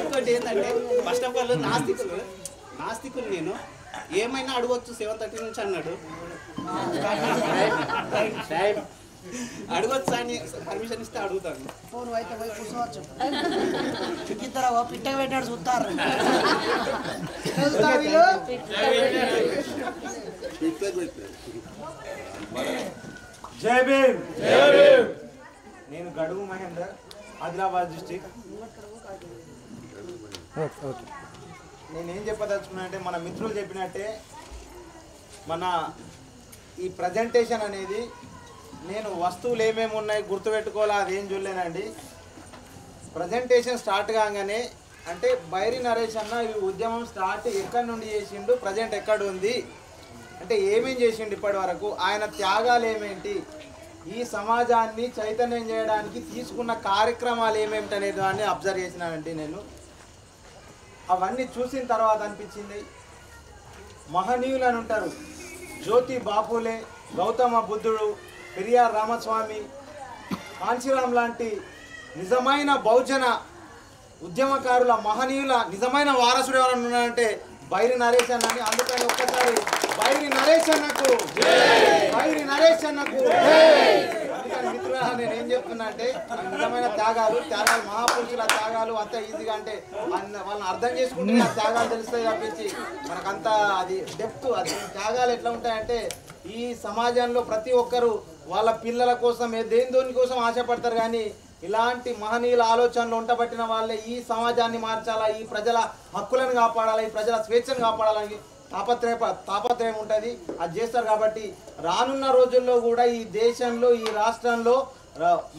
ఇంకోటి ఏంటంటే ఫస్ట్ ఆఫ్ ఆల్ నాస్తికులు నేను ఏమైనా అడగవచ్చు 7:30 నుంచి అన్నాడు, అడగొచ్చు అని పర్మిషన్ ఇస్తే అడుగుతాను. ఫోన్ అయితే పోయి కూర్చోవచ్చు, ఇద్దరు పిట్ట పెట్టాడు చూస్తారు. జై భీమ్. నేను గడువు మహేందర్, ఆదిలాబాద్ డిస్టిక్. నేనేం చెప్పదలుచుకున్నా అంటే మన మిత్రులు చెప్పినట్టే మన ఈ ప్రజెంటేషన్ అనేది నేను వస్తువులు ఏమేమి ఉన్నాయి గుర్తుపెట్టుకోవాలా అదేం చూడలేనండి. ప్రజెంటేషన్ స్టార్ట్ కాగానే అంటే బైరి నరేష్ అన్న ఈ ఉద్యమం స్టార్ట్ ఎక్కడి నుండి చేసిండు, ప్రజెంట్ ఎక్కడ ఉంది అంటే ఏమేం చేసిండు ఇప్పటి వరకు, ఆయన త్యాగాలు ఏమేంటి, ఈ సమాజాన్ని చైతన్యం చేయడానికి తీసుకున్న కార్యక్రమాలు ఏమేమిటి అనే దాన్ని అబ్జర్వ్ చేసినానండి నేను. అవన్నీ చూసిన తర్వాత అనిపించింది మహనీయులు అని ఉంటారు, జ్యోతి బాపులే, గౌతమ బుద్ధుడు, పెరియార్ రామస్వామి, కాంచీరామ్ లాంటి నిజమైన బహుజన ఉద్యమకారుల మహనీయుల నిజమైన వారసుడు ఎవరన్నా ఉన్నారంటే బైరి నరేష్ అన్నని. అందుకని ఒక్కసారి బైరి నరేష్ అన్నకు, బైరి నరేష్ అన్నకు. అందుకని మిత్రులారా నేనేం చెప్తున్నా అంటే నిజమైన త్యాగాలు మహాపురుషుల త్యాగాలు అంత ఈజీగా అంటే వాళ్ళని అర్థం చేసుకుంటే ఆ త్యాగాలు తెలుస్తాయి తప్పించి మనకంతా అది డెప్త్, అది త్యాగాలు ఎట్లా ఉంటాయంటే ఈ సమాజంలో ప్రతి ఒక్కరు వాళ్ళ పిల్లల కోసం దేని కోసం ఆశపడతారు, కానీ ఇలాంటి మహనీయుల ఆలోచనలు ఉంటబట్టిన వాళ్ళే ఈ సమాజాన్ని మార్చాలా, ఈ ప్రజల హక్కులను కాపాడాలా, ఈ ప్రజల స్వేచ్ఛను కాపాడాలని తాపత్రయం ఉంటుంది, అది చేస్తారు. కాబట్టి రానున్న రోజుల్లో కూడా ఈ దేశంలో ఈ రాష్ట్రంలో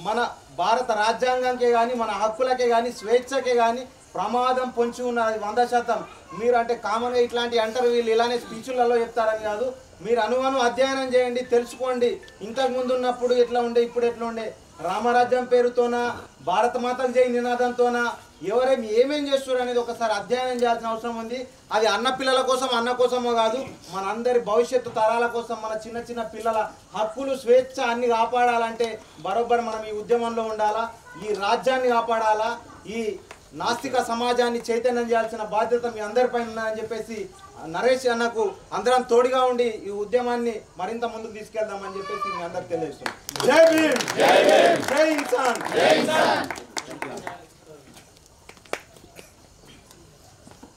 మన భారత రాజ్యాంగానికే కానీ మన హక్కులకే కానీ స్వేచ్ఛకే కానీ ప్రమాదం పొంచి ఉన్నది 100%. మీరు అంటే కామన్గా ఇట్లాంటి అంటారు వీళ్ళు ఇలానే స్పీచ్లలో చెప్తారని కాదు, మీరు అనువను అధ్యయనం చేయండి, తెలుసుకోండి. ఇంతకు ముందు ఉన్నప్పుడు ఎట్లా ఉండే, ఇప్పుడు ఎట్లా ఉండే, రామరాజ్యం పేరుతోనా భారత మాతకు జై నినాదంతోనా ఎవరేమి ఏమేం చేస్తారు అనేది ఒకసారి అధ్యయనం చేయాల్సిన అవసరం ఉంది. అది అన్న పిల్లల కోసం అన్న కోసమో కాదు, మనందరి భవిష్యత్తు తరాల కోసం, మన చిన్న చిన్న పిల్లల హక్కులు స్వేచ్ఛ అన్ని కాపాడాలంటే బరోబ్బర్ మనం ఈ ఉద్యమంలో ఉండాలా, ఈ రాజ్యాన్ని కాపాడాలా, ఈ నాస్తిక సమాజాన్ని చైతన్యం చేయాల్సిన బాధ్యత మీ అందరిపైన ఉందని చెప్పేసి నరేష్ అన్నకు అందరం తోడుగా ఉండి ఈ ఉద్యమాన్ని మరింత ముందుకు తీసుకెళ్దామని చెప్పేసి మీ అందరికి తెలియజేస్తున్నాం. జై భీమ్, జై ఇన్సాన్.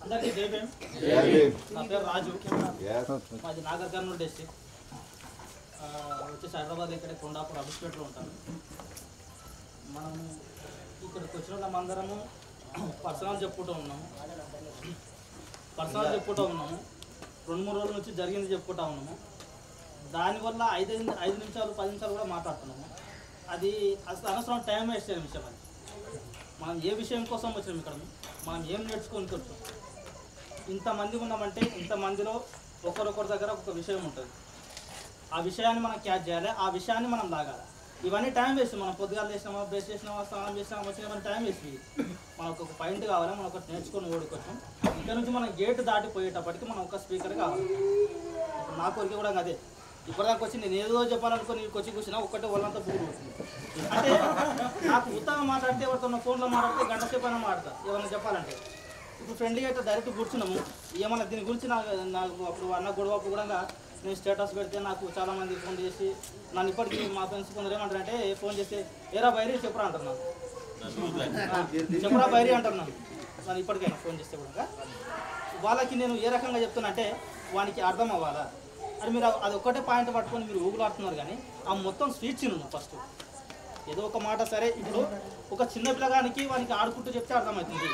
అందరికీ జై భీమ్. నా పేరు రాజు, మాది నాగర్ కర్నూలు డిస్ట్రిక్ట్, వచ్చేసి హైదరాబాద్ ఇక్కడ కొండాపూర్ అబిస్పేట్లో ఉంటాను. మనం ఇక్కడికి వచ్చిన వాళ్ళందరము పర్సనల్ చెప్పుకుంటూ ఉన్నాము, 2-3 రోజుల నుంచి జరిగింది చెప్పుకుంటా ఉన్నాము. దానివల్ల 5 నిమిషాలు 10 నిమిషాలు కూడా మాట్లాడుతున్నాము. అది అసలు అనవసరం టైం వేస్ట్ అయిన విషయం. అది మనం ఏ విషయం కోసం వచ్చినాం, ఇక్కడ మనం ఏం నేర్చుకొని వచ్చాం. ఇంతమంది ఉన్నామంటే ఇంతమందిలో ఒకరొకరి దగ్గర ఒక విషయం ఉంటుంది, ఆ విషయాన్ని మనం క్యాచ్ చేయాలి, ఆ విషయాన్ని మనం లాగాలి. ఇవన్నీ టైం వేస్ట్. మనం పొద్దుగా చేసినామా, బ్రష్ చేసినామా, స్నానం చేసినామా, వచ్చినా టైం వేస్ట్. మనకు ఒక పాయింట్ కావాలి, మనం ఒకటి నేర్చుకొని ఓడుకోవచ్చు. ఇక్కడ నుంచి మనం గేట్ దాటిపోయేటప్పటికి మనం ఒక స్పీకర్ కావాలి. ఇప్పుడు నా కోరిక కూడా అదే, ఇప్పటిదాకా వచ్చి నేను ఏదో చెప్పాలనుకుని వచ్చి కూర్చున్నా ఒక్కటే వాళ్ళంతా బుక్ అవుతుంది. అంటే నాకు ఉత్తగా మాట్లాడితే ఎవరితో ఫోన్లో మాట్లాడితే గంట సేపు అయినా మాట్లాడతా ఏమన్నా చెప్పాలంటే. ఇప్పుడు ఫ్రెండ్లీగా అయితే డైరెక్ట్ కూర్చున్నాము, ఏమన్నా దీని గురించి నాకు అప్పుడు అన్న గొడవప్పుడు కూడా నేను స్టేటస్ పెడితే నాకు చాలామంది ఫోన్ చేసి నన్ను ఇప్పటికీ మా ఫ్రెండ్స్ కొందరు ఏమంటారంటే ఫోన్ చేస్తే ఏరా బైరీ చెప్పరా అంటారు, చెప్పరా బైరీ అంటారు నన్ను ఇప్పటికైనా ఫోన్ చేస్తే కూడా. వాళ్ళకి నేను ఏ రకంగా చెప్తున్నా అంటే వానికి అర్థం అవ్వాలా అని. మీరు అది ఒక్కటే పాయింట్ పట్టుకొని మీరు ఊగులాడుతున్నారు, కానీ ఆ మొత్తం స్పీచ్ ఉంది ఫస్ట్ ఏదో ఒక మాట సరే ఇప్పుడు ఒక చిన్న పిల్లగానికి వానికి ఆడుకుంటూ చెప్తే అర్థమవుతుంది,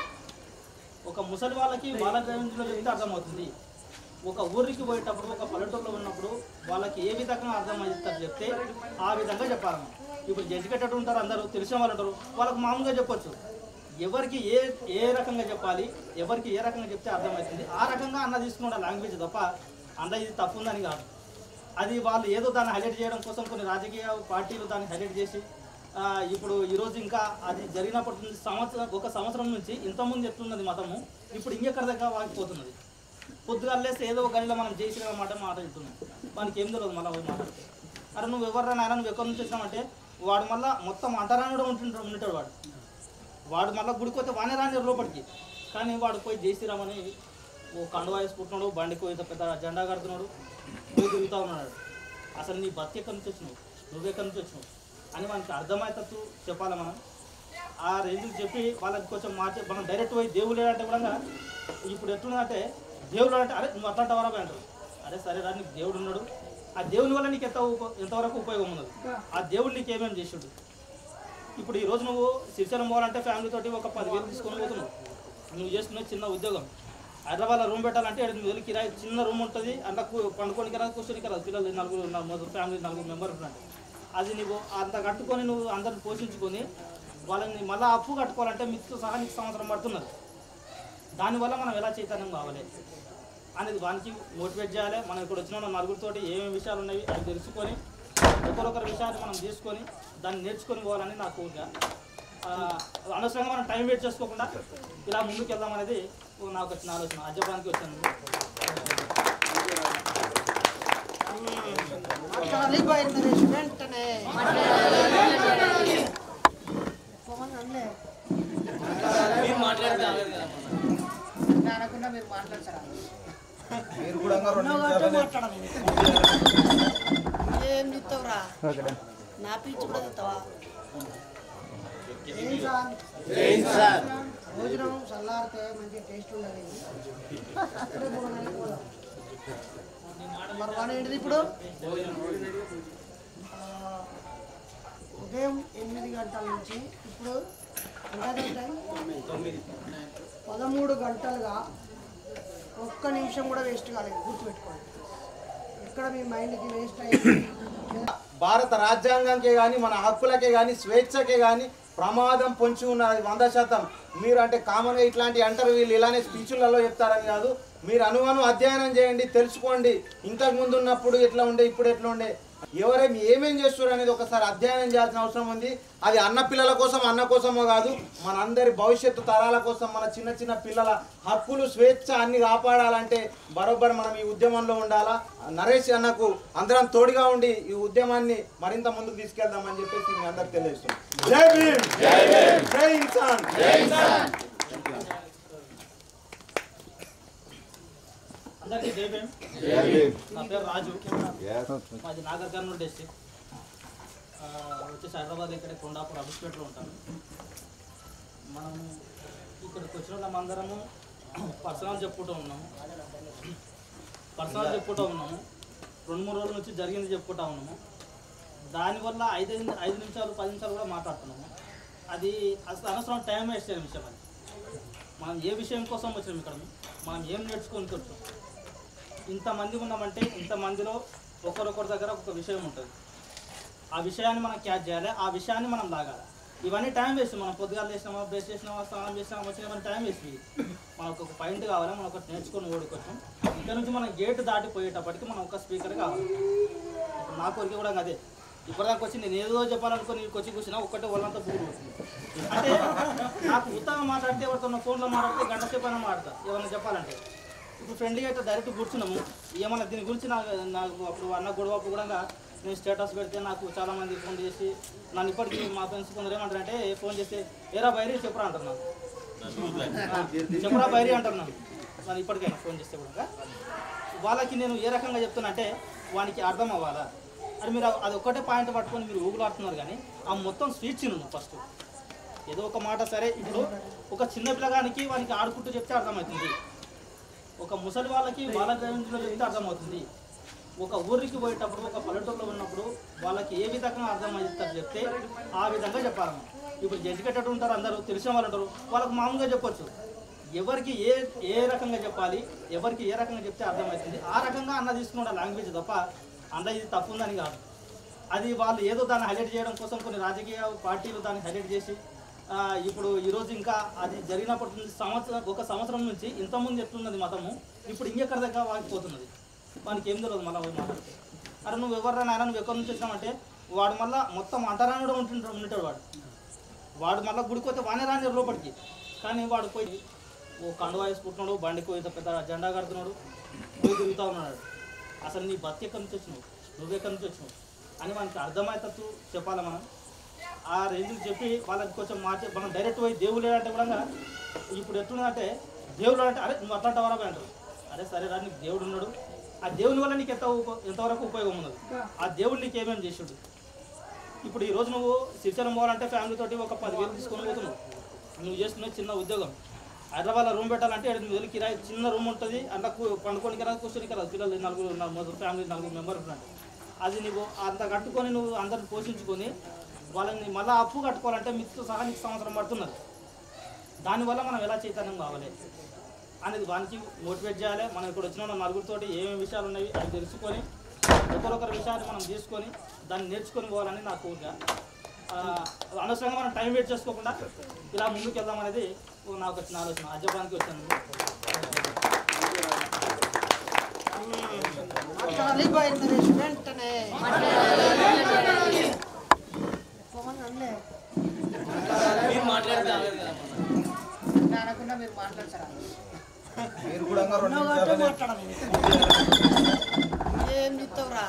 ఒక ముసలి వాళ్ళకి వాళ్ళ డ్రైవింగ్లో చెప్తే అర్థమవుతుంది, ఒక ఊరికి పోయేటప్పుడు ఒక పల్లెటూరులో ఉన్నప్పుడు వాళ్ళకి ఏ విధంగా అర్థమవుతారు చెప్తే ఆ విధంగా చెప్పాలి. ఇప్పుడు జడ్జికెట్టేటట్టు ఉంటారు, అందరూ తెలిసిన వాళ్ళు ఉంటారు, వాళ్ళకు మామూలుగా చెప్పొచ్చు. ఎవరికి ఏ రకంగా చెప్పాలి, ఎవరికి ఏ రకంగా చెప్తే అర్థమవుతుంది ఆ రకంగా అన్న తీసుకున్న లాంగ్వేజ్ తప్ప అన్న ఇది తప్పు ఉందని కాదు. అది వాళ్ళు ఏదో దాన్ని హైలైట్ చేయడం కోసం కొన్ని రాజకీయ పార్టీలు దాన్ని హైలైట్ చేసి ఇప్పుడు ఈరోజు ఇంకా అది జరిగినప్పటి నుంచి ఒక సంవత్సరం నుంచి ఇంతకుముందు ఎట్లున్నది మతము ఇప్పుడు ఇంకెక్కడ దగ్గర వాగిపోతున్నది. పొద్దుగా లేస్తే ఏదో ఒక గనిలో మనం చేసిన మాట చెప్తున్నాం, వానికి ఏం తెలియదు. మళ్ళీ మాట్లాడితే అరే నువ్వు ఎవరైనా ఆయన నువ్వు ఎక్కడి నుంచి వచ్చామంటే వాడు మళ్ళీ మొత్తం అంటరాని కూడా ఉంటాడు. వాడు మళ్ళీ గుడికి వానే రాని లోపలికి, కానీ వాడు పోయి జయశ్రీరామని ఓ కండువా వేసుకుంటున్నాడు, బండికి పోయి పెద్ద జెండా కడుతున్నాడు, పోయి తిరుగుతూ ఉన్నాడు. అసలు నీ బతికి ఎక్కడి నుంచి వచ్చినావు, నువ్వెక్కడి నుంచి వచ్చినావు అని మనకి అర్థమయ్యేటట్టు చెప్పాలి. మనం ఆ రేంజ్కి చెప్పి వాళ్ళకి కొంచెం మనం డైరెక్ట్ పోయి దేవుడు అంటే కూడా ఇప్పుడు ఎట్లుందంటే దేవుడు అంటే అరే నువ్వు అట్లాంటి వరకు అంటారు. అరే సరే రా నీకు దేవుడు ఉన్నాడు, ఆ దేవుని వల్ల నీకు ఎంతవరకు ఉపయోగం ఉన్నది, ఆ దేవుడు నీకు ఏమేమి చేసాడు. ఇప్పుడు ఈరోజు నువ్వు శ్రీశైలం పోవాలంటే ఫ్యామిలీతోటి ఒక 10,000 తీసుకొని పోతున్నావు. నువ్వు చేస్తున్న చిన్న ఉద్యోగం హైదరాబాద్లో రూమ్ పెట్టాలంటే 8,000 కిరాయి, చిన్న రూమ్ ఉంటుంది, అందులో పండుకోనికి రాదు, కూర్చొనికి రాదు, పిల్లలు 4 ఫ్యామిలీ 4 మెంబర్ ఉంటారు. అది నువ్వు అంత కట్టుకొని నువ్వు అందరిని పోషించుకొని వాళ్ళని మళ్ళీ అప్పు కట్టుకోవాలంటే మిత్రుతో సహా నీకు సంవత్సరం పడుతున్నది. దానివల్ల మనం ఎలా చైతన్యం కావాలి అనేది వానికి మోటివేట్ చేయాలి. మనం ఇక్కడ వచ్చిన నలుగురితోటి ఏమేమి విషయాలు ఉన్నాయి అవి తెలుసుకొని ఒకరొకరి విషయాన్ని మనం తీసుకొని దాన్ని నేర్చుకొని పోవాలని నా కోరిక. అనవసరంగా మనం టైం వెయిట్ చేసుకోకుండా ఇలా ముందుకు వెళ్దాం అనేది నాకు వచ్చిన ఆలోచన. అజ్జపానికి వచ్చాను. అనుకున్నా మీరు మాట్లాడతారా? మీరు కూడా ఏం చూస్తావురా? నా పీచు కూడా చూస్తావా? భోజనం చల్లారితే మంచి టేస్ట్ ఉండదు. మరి మన ఏంటిది ఇప్పుడు ఉదయం 8 గంటల నుంచి ఇప్పుడు టైం 13 గంటలుగా ఒక్క నిమిషం కూడా వేస్ట్ కాలేదు. గుర్తుపెట్టుకోండి, ఎక్కడ మీ మైండ్కి వేస్ట్ అయ్యింది. భారత రాజ్యాంగంకే కానీ మన హక్కులకే కానీ స్వేచ్ఛకే కానీ ప్రమాదం పొంచి ఉన్నది 100%. మీరు అంటే కామన్గా ఇట్లాంటి అంటారు, వీళ్ళు ఇలానే స్పీచ్లలో చెప్తారని కాదు. మీరు అనువను అధ్యయనం చేయండి, తెలుసుకోండి. ఇంతకు ముందు ఉన్నప్పుడు ఎట్లా ఉండే, ఇప్పుడు ఎట్లా ఉండే, ఎవరేమి ఏమేం చేస్తారు అనేది ఒకసారి అధ్యయనం చేయాల్సిన అవసరం ఉంది. అది అన్న పిల్లల కోసం, అన్న కోసమో కాదు, మన అందరి భవిష్యత్తు తరాల కోసం, మన చిన్న చిన్న పిల్లల హక్కులు స్వేచ్ఛ అన్ని కాపాడాలంటే బరోబ్బర్ మనం ఈ ఉద్యమంలో ఉండాలా. నరేష్ అన్నకు అందరం తోడుగా ఉండి ఈ ఉద్యమాన్ని మరింత ముందుకు తీసుకెళ్దామని చెప్పేసి మీ అందరికి తెలియజేస్తున్నాం. జై భీమ్, జై ఇన్సాన్. అందరికీ జై భీమ్. నా పేరు రాజు, మాది నాగర్ కర్నూలు డిస్ట్రిక్ట్. వచ్చేసి హైదరాబాద్ ఇక్కడే కొండాపూర్ అబిస్పేట్లో ఉంటాను. మనం ఇక్కడికి వచ్చిన వాళ్ళందరము పర్సనల్ చెప్పుకుంటూ ఉన్నాము. 2-3 రోజుల నుంచి జరిగింది చెప్పుకుంటా ఉన్నాము. దానివల్ల 5 నిమిషాలు 10 నిమిషాలు కూడా మాట్లాడుతున్నాము. అది అసలు అనవసరం టైం వేస్ట్ చేయడం విషయం. అది మనం ఏ విషయం కోసం వచ్చినాం, ఇక్కడ మనం ఏం నేర్చుకొని వచ్చాం. ఇంతమంది ఉన్నామంటే ఇంతమందిలో ఒకరొకరి దగ్గర ఒక విషయం ఉంటుంది. ఆ విషయాన్ని మనం క్యాచ్ చేయాలి, ఆ విషయాన్ని మనం లాగాలి. ఇవన్నీ టైం వేస్ట్. మనం పొద్దుగాలు చేసినామా, బ్రష్ చేసినామా, స్నానం చేసినామా, వచ్చినామని టైం వేస్ట్. మనకు ఒక పాయింట్ కావాలి, మనం ఒకటి నేర్చుకొని ఓడుకోవచ్చు. ఇక్కడ నుంచి మనం గేట్ దాటిపోయేటప్పటికి మనం ఒక స్పీకర్ కావాలి. ఇప్పుడు నా కోరిక కూడా అదే. ఇప్పటిదాకా వచ్చి నేను ఏదో చెప్పాలనుకుని నీకు వచ్చి కూర్చున్నా ఒక్కటే వాళ్ళంతా బూరు వస్తుంది. అంటే నాకు ఉత్తగా మాట్లాడితే ఎవరితో ఫోన్లో మాట్లాడితే గంట సేపు అయినా మాట్లాడతా ఏమన్నా చెప్పాలంటే. ఇప్పుడు ఫ్రెండ్లీగా అయితే డైరెక్ట్ కూర్చున్నాము. ఏమన్నా దీని గురించి నాకు అప్పుడు అన్న గొడవప్పుడు కూడా నేను స్టేటస్ పెడితే నాకు చాలామంది ఫోన్ చేసి నన్ను ఇప్పటికీ మా ఫ్రెండ్స్ కొందరు ఏమంటారంటే ఫోన్ చేస్తే ఏరా బైరీ చెప్పురా అంటారు. నాకు చెప్పురా బైరీ అంటారు నన్ను ఇప్పటికైనా ఫోన్ చేస్తే కూడా. వాళ్ళకి నేను ఏ రకంగా చెప్తున్నా అంటే వానికి అర్థం అవ్వాలా అని. మీరు అది ఒక్కటే పాయింట్ పట్టుకొని మీరు ఊగులాడుతున్నారు, కానీ ఆ మొత్తం స్వీట్ చిన్న ఫస్ట్ ఏదో ఒక మాట సరే. ఇప్పుడు ఒక చిన్న పిల్లగానికి వానికి ఆడుకుంటూ చెప్తే అర్థమవుతుంది, ఒక ముసలి వాళ్ళకి వాళ్ళ డ్రైవింగ్లో చెప్తే అర్థమవుతుంది, ఒక ఊరికి పోయేటప్పుడు ఒక పల్లెటూరులో ఉన్నప్పుడు వాళ్ళకి ఏ విధంగా అర్థమవుతారు చెప్తే ఆ విధంగా చెప్పాలి. ఇప్పుడు ఎడ్యుకేటెడ్ ఉంటారు, అందరూ తెలిసిన వాళ్ళు ఉంటారు, వాళ్ళకు మామూలుగా చెప్పొచ్చు. ఎవరికి ఏ రకంగా చెప్పాలి, ఎవరికి ఏ రకంగా చెప్తే అర్థమవుతుంది ఆ రకంగా అన్న తీసుకున్న లాంగ్వేజ్ తప్ప అన్న ఇది తప్పు ఉందని కాదు. అది వాళ్ళు ఏదో దాన్ని హైలైట్ చేయడం కోసం కొన్ని రాజకీయ పార్టీలు దాన్ని హైలైట్ చేసి ఇప్పుడు ఈరోజు ఇంకా అది జరిగినప్పటి నుంచి ఒక సంవత్సరం నుంచి ఇంతకుముందు చెప్తున్నది మతము ఇప్పుడు ఇంకెక్కడ దగ్గర వాగిపోతున్నది. వానికి ఏం తెలియదు మళ్ళీ మాట్లాడితే. అరే నువ్వు ఎవరైనా ఆయన నువ్వు ఎక్కడి నుంచి వచ్చామంటే వాడు మళ్ళీ మొత్తం అంటరాని కూడా ఉంటాడు. వాడు మళ్ళీ గుడికి పోతే వానే రాని లోపలికి, కానీ వాడు పోయి ఓ కండువా వేసుకుంటున్నాడు, బండికి పోయి పెద్ద జెండా కడుతున్నాడు, పోయి తిరుగుతూ ఉన్నాడు. అసలు నీ బతికి ఎక్కడి నుంచి వచ్చినావు, నువ్వెక్కడి నుంచి వచ్చినావు అని మనకి అర్థమయ్యేటట్టు చెప్పాలి. మనం ఆ రేంజ్కి చెప్పి వాళ్ళకి కొంచెం మనం డైరెక్ట్ పోయి దేవుడు అంటే కూడా ఇప్పుడు ఎట్లుందంటే దేవుడు అంటే అరే నువ్వు అట్లాంటి వరకు అంటారు. అరే సరే రా నీకు దేవుడు ఉన్నాడు, ఆ దేవుని వల్ల నీకు ఎంతవరకు ఉపయోగం ఉన్నది, ఆ దేవుడు నీకు ఏమేమి చేసాడు. ఇప్పుడు ఈరోజు నువ్వు శ్రీశైలం పోవాలంటే ఫ్యామిలీతోటి ఒక 10,000 తీసుకొని పోతున్నావు. నువ్వు చేస్తున్న చిన్న ఉద్యోగం హైదరాబాద్లో రూమ్ పెట్టాలంటే 8,000 కిరాయి, చిన్న రూమ్ ఉంటుంది, అందులో పండుకోనికి రాదు, కూర్చొనికి రాదు, పిల్లలు 4 ఫ్యామిలీ 4 మెంబర్స్ ఉన్నాడు. అది నువ్వు అంత కట్టుకొని నువ్వు అందరిని పోషించుకొని వాళ్ళని మళ్ళీ అప్పు కట్టుకోవాలంటే మిత్రుతో సహా నీకు సంవత్సరం పడుతున్నది. దానివల్ల మనం ఎలా చైతన్యం కావాలి అనేది వానికి మోటివేట్ చేయాలి. మనం ఇక్కడ వచ్చిన నలుగురితోటి ఏమేమి విషయాలు ఉన్నాయి అవి తెలుసుకొని ఒకరొకరి విషయాన్ని మనం తీసుకొని దాన్ని నేర్చుకొని పోవాలని నా కోరిక. అనవసరంగా మనం టైం వేస్ట్ చేసుకోకుండా ఇలా ముందుకు వెళ్దాం అనేది నాకు వచ్చిన ఆలోచన. అజపానికి వచ్చాను. ఏం చెప్తావురా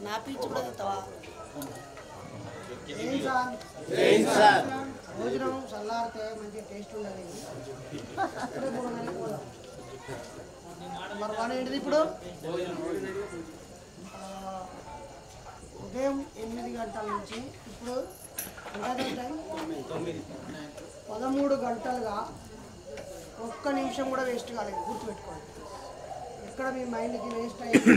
నా పిచ్చి కూడా చెప్తావా? భోజనం చల్లారితే మంచి టేస్ట్ ఉండదు. మరి మన ఏంటిది ఇప్పుడు ఉదయం 8 గంటల నుంచి ఇప్పుడు టైం 13 గంటలుగా ఒక్క నిమిషం కూడా వేస్ట్ కాలేదు. గుర్తుపెట్టుకోండి. ఎక్కడ మీ మైండ్కి వేస్ట్ అయ్యింది